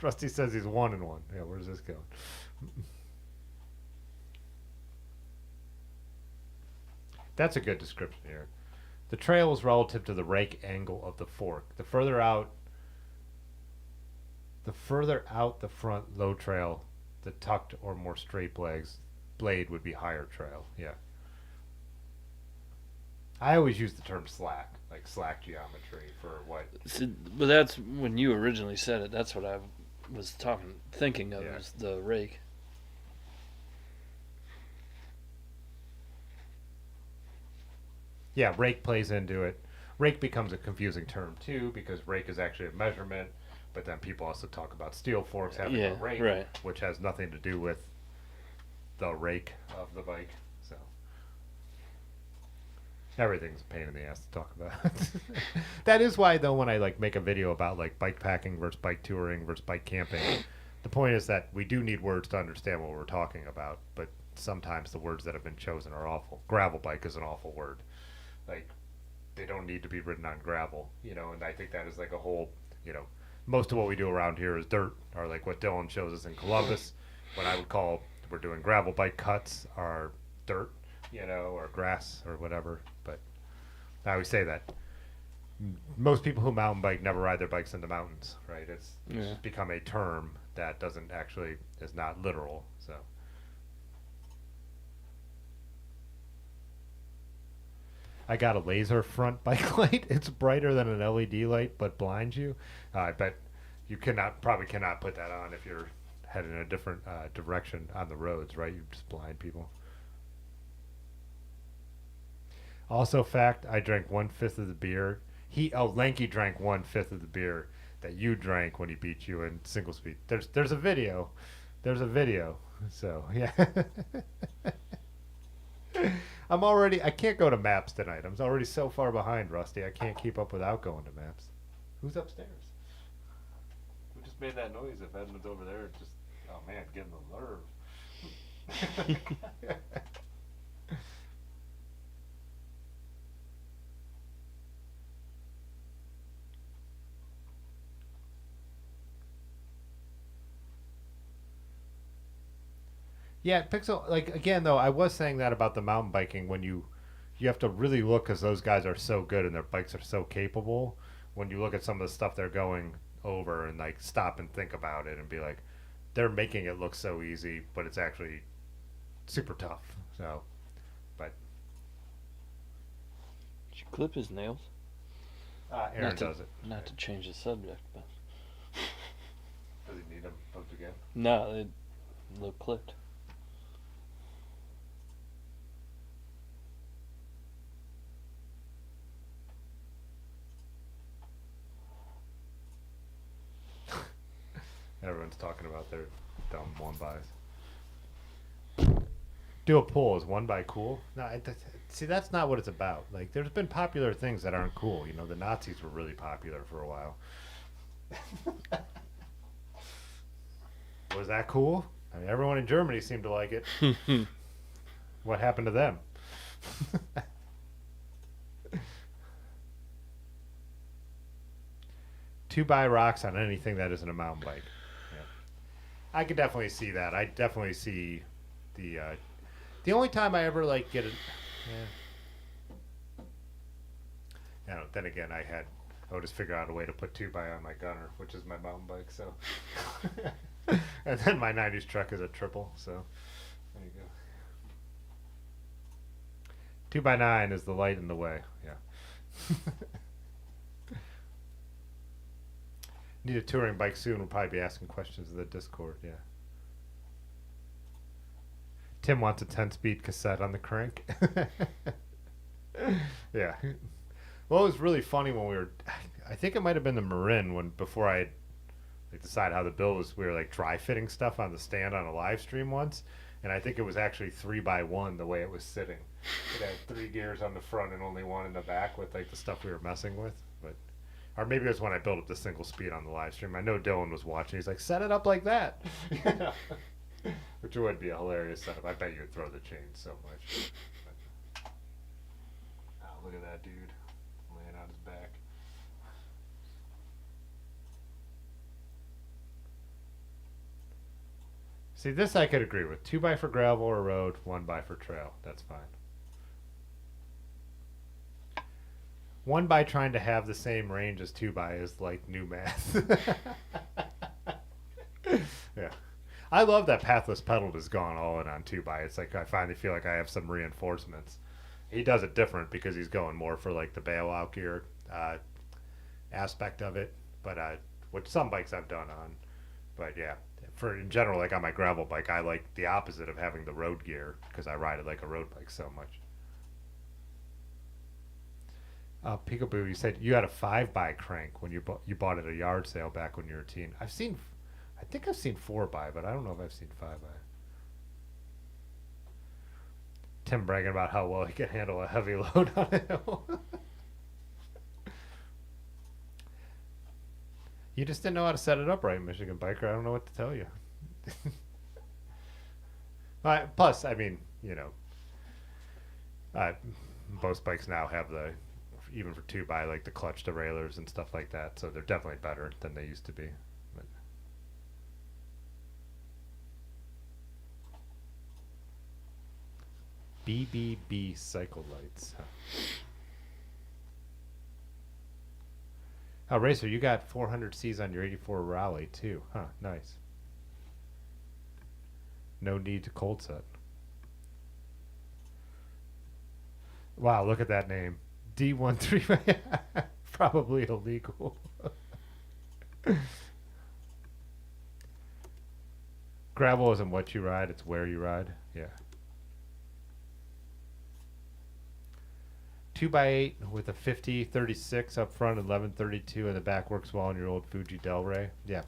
Rusty says he's 1-1. Yeah, where's this going? That's a good description here. The trail is relative to the rake angle of the fork. The further out the front low trail, the tucked or more straight blade would be higher trail. Yeah. I always use the term slack, like slack geometry for what. But that's when you originally said it. That's what I was thinking of, Yeah. is the rake. Yeah, rake plays into it. Rake becomes a confusing term too because rake is actually a measurement, but then people also talk about steel forks having a rake, right, which has nothing to do with the rake of the bike. So everything's a pain in the ass to talk about. That is why though when I like make a video about like bike packing versus bike touring versus bike camping, the point is that we do need words to understand what we're talking about, but sometimes the words that have been chosen are awful. Gravel bike is an awful word. Like, they don't need to be ridden on gravel, and I think that is like a whole, most of what we do around here is dirt, or like what Dylan shows us in Columbus. What I would call, we're doing gravel bike cuts are dirt, or grass or whatever. But I always say that most people who mountain bike never ride their bikes in the mountains, right? It's just become a term that is not literal, so. I got a laser front bike light. It's brighter than an LED light, but blinds you. I bet you probably cannot put that on if you're heading in a different direction on the roads, right? You just blind people. Also, fact: I drank 1/5 of the beer. Lanky drank 1/5 of the beer that you drank when he beat you in single speed. There's a video. So yeah. I can't go to Maps tonight. I'm already so far behind, Rusty. I can't keep up without going to Maps. Who's upstairs? Who just made that noise if Edmund's over there? Just, oh man, getting the nerve. Yeah, Pixel, like, again, though, I was saying that about the mountain biking when you have to really look because those guys are so good and their bikes are so capable. When you look at some of the stuff they're going over and, like, stop and think about it and be like, they're making it look so easy, but it's actually super tough. So, but. Did you clip his nails? Aaron does it. Not to change the subject, but Does he need them both again? no, it looked clicked. Everyone's talking about their dumb one buys. Do a poll. Is one buy cool? No, see, that's not what it's about. Like, there's been popular things that aren't cool. You know, the Nazis were really popular for a while. Was that cool? I mean, everyone in Germany seemed to like it. What happened to them? Two buy rocks on anything that isn't a mountain bike. Yeah. I could definitely see that. I definitely see the only time I ever like get it. Yeah. Then again, I would just figure out a way to put two by on my gunner, which is my mountain bike. So, and then my '90s truck is a triple. So, there you go. 2x9 is the light in the way. Yeah. Need a touring bike soon. We'll probably be asking questions in the Discord. Yeah. Tim wants a 10-speed cassette on the crank. Yeah. Well, it was really funny when we were. I think it might have been the Marin before I decided how the build was. We were like dry fitting stuff on the stand on a live stream once, and I think it was actually 3x1 the way it was sitting. It had 3 gears on the front and only 1 in the back with like the stuff we were messing with, but. Or maybe it was when I built up the single speed on the live stream. I know Dylan was watching. He's like, set it up like that. Which would be a hilarious setup. I bet you would throw the chain so much. Oh, look at that dude laying on his back. See, this I could agree with. 2x for gravel or road, 1x for trail. That's fine. 1x trying to have the same range as 2x is like new math. Yeah. I love that Pathless Pedal has gone all in on 2x. It's like I finally feel like I have some reinforcements. He does it different because he's going more for like the bailout gear aspect of it. But which some bikes I've done on. But yeah, for in general, like on my gravel bike, I like the opposite of having the road gear because I ride it like a road bike so much. Peekaboo, you said you had a 5x crank when you bought at a yard sale back when you were a teen. I think I've seen 4x, but I don't know if I've seen 5x. Tim bragging about how well he can handle a heavy load on a hill. You just didn't know how to set it up right, Michigan biker. I don't know what to tell you. Plus, I mean, you know, most bikes now have even for 2x, like the clutch derailleurs and stuff like that, so they're definitely better than they used to be. But BBB cycle lights. Huh. Oh, Racer, you got 400Cs on your 84 Raleigh too. Huh, nice. No need to cold set. Wow, look at that name. D13. Probably illegal. Gravel isn't what you ride, it's where you ride. Yeah. 2x8 with a 50-36 up front and 11-32 in the back works well on your old Fuji Del Rey. Yeah.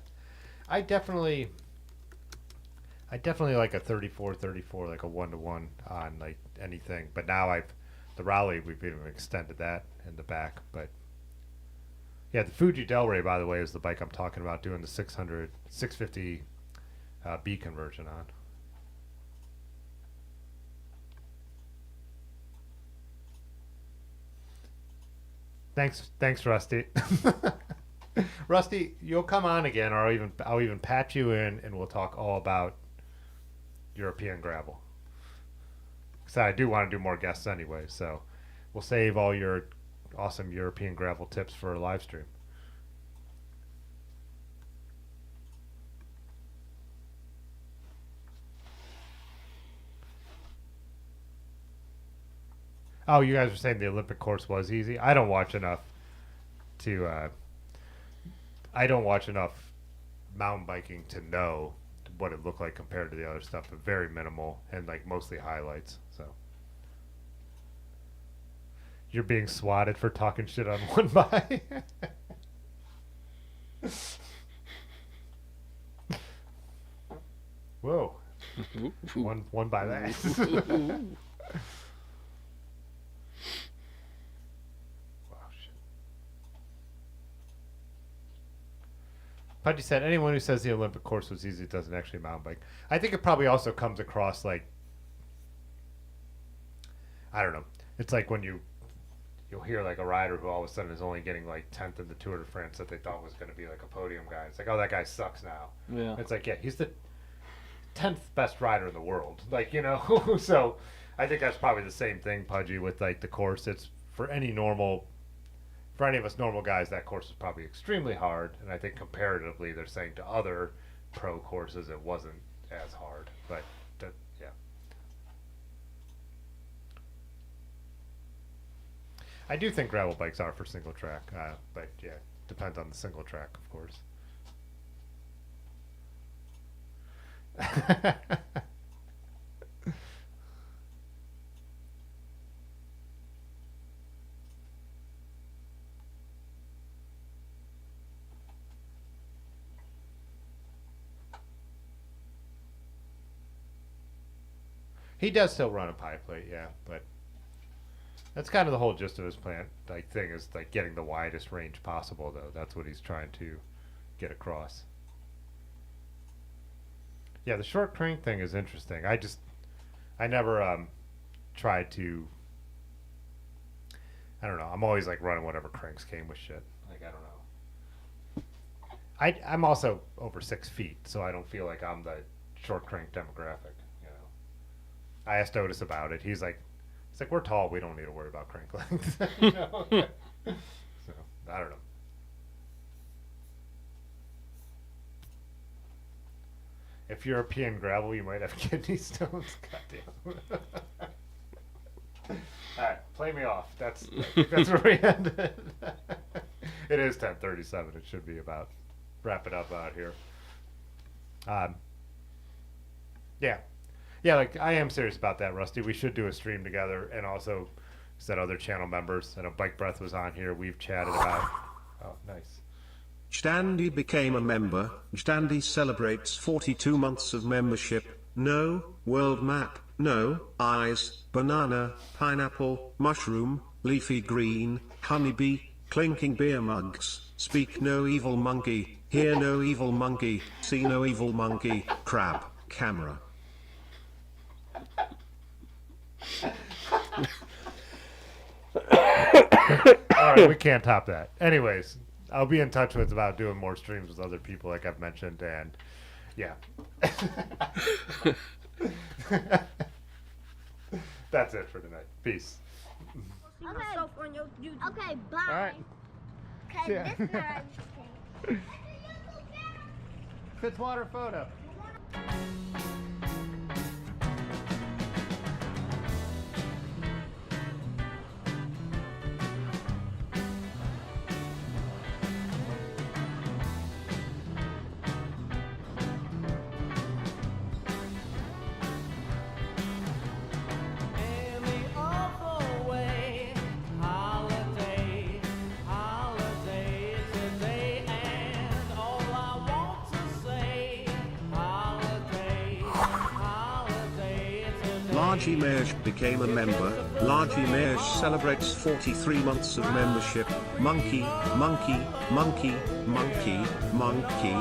I definitely like a 34-34, like a 1-to-1 on like anything. But now the Raleigh, we've even extended that in the back. But yeah, the Fuji Del Rey, by the way, is the bike I'm talking about doing the 650 B conversion on. Thanks, Rusty. Rusty, you'll come on again, or I'll even patch you in, and we'll talk all about European gravel. Because I do want to do more guests anyway, so we'll save all your awesome European gravel tips for a live stream. Oh, you guys were saying the Olympic course was easy. I don't watch enough to. I don't watch enough mountain biking to know what it looked like compared to the other stuff, but very minimal and like mostly highlights. So you're being swatted for talking shit on one by. Whoa. one by that. Wow, shit. Pudgy said, anyone who says the Olympic course was easy doesn't actually mountain bike. I think it probably also comes across like, I don't know. It's like when you'll hear like a rider who all of a sudden is only getting like 10th in the Tour de France that they thought was going to be like a podium guy. It's like, oh, that guy sucks now. Yeah. It's like, yeah, he's the 10th best rider in the world. Like, you know, so I think that's probably the same thing, Pudgy, with like the course. It's for any of us normal guys, that course is probably extremely hard. And I think comparatively, they're saying to other pro courses, it wasn't as hard. But yeah. I do think gravel bikes are for single track, but yeah, depends on the single track, of course. He does still run a pie plate, yeah, but that's kind of the whole gist of his plan. Like thing is like getting the widest range possible, though. That's what he's trying to get across. Yeah, the short crank thing is interesting. I never tried to. I don't know. I'm always like running whatever cranks came with shit. Like I don't know. I'm also over 6 feet, so I don't feel like I'm the short crank demographic. You know. I asked Otis about it. He's like, we're tall. We don't need to worry about crank length. You know? So I don't know. If European gravel, you might have kidney stones. Goddamn. All right, play me off. I think that's where we ended. It is 10:37. It should be about wrap it up out here. Yeah. Like I am serious about that, Rusty. We should do a stream together, and also said other channel members. I know Bike Breath was on here. We've chatted about. Oh, nice. Jdandy became a member. Jdandy celebrates 42 months of membership. No, world map, no, eyes, banana, pineapple, mushroom, leafy green, honeybee, clinking beer mugs, speak no evil monkey, hear no evil monkey, see no evil monkey, crab, camera. Alright, we can't top that. Anyways, I'll be in touch with about doing more streams with other people like I've mentioned, and yeah. That's it for tonight. Peace. Okay, bye. All right. Okay, Yeah. this time. Fitzwater photo. Largy Merge became a member. Largy Merge celebrates 43 months of membership. Monkey, monkey, monkey, monkey, monkey.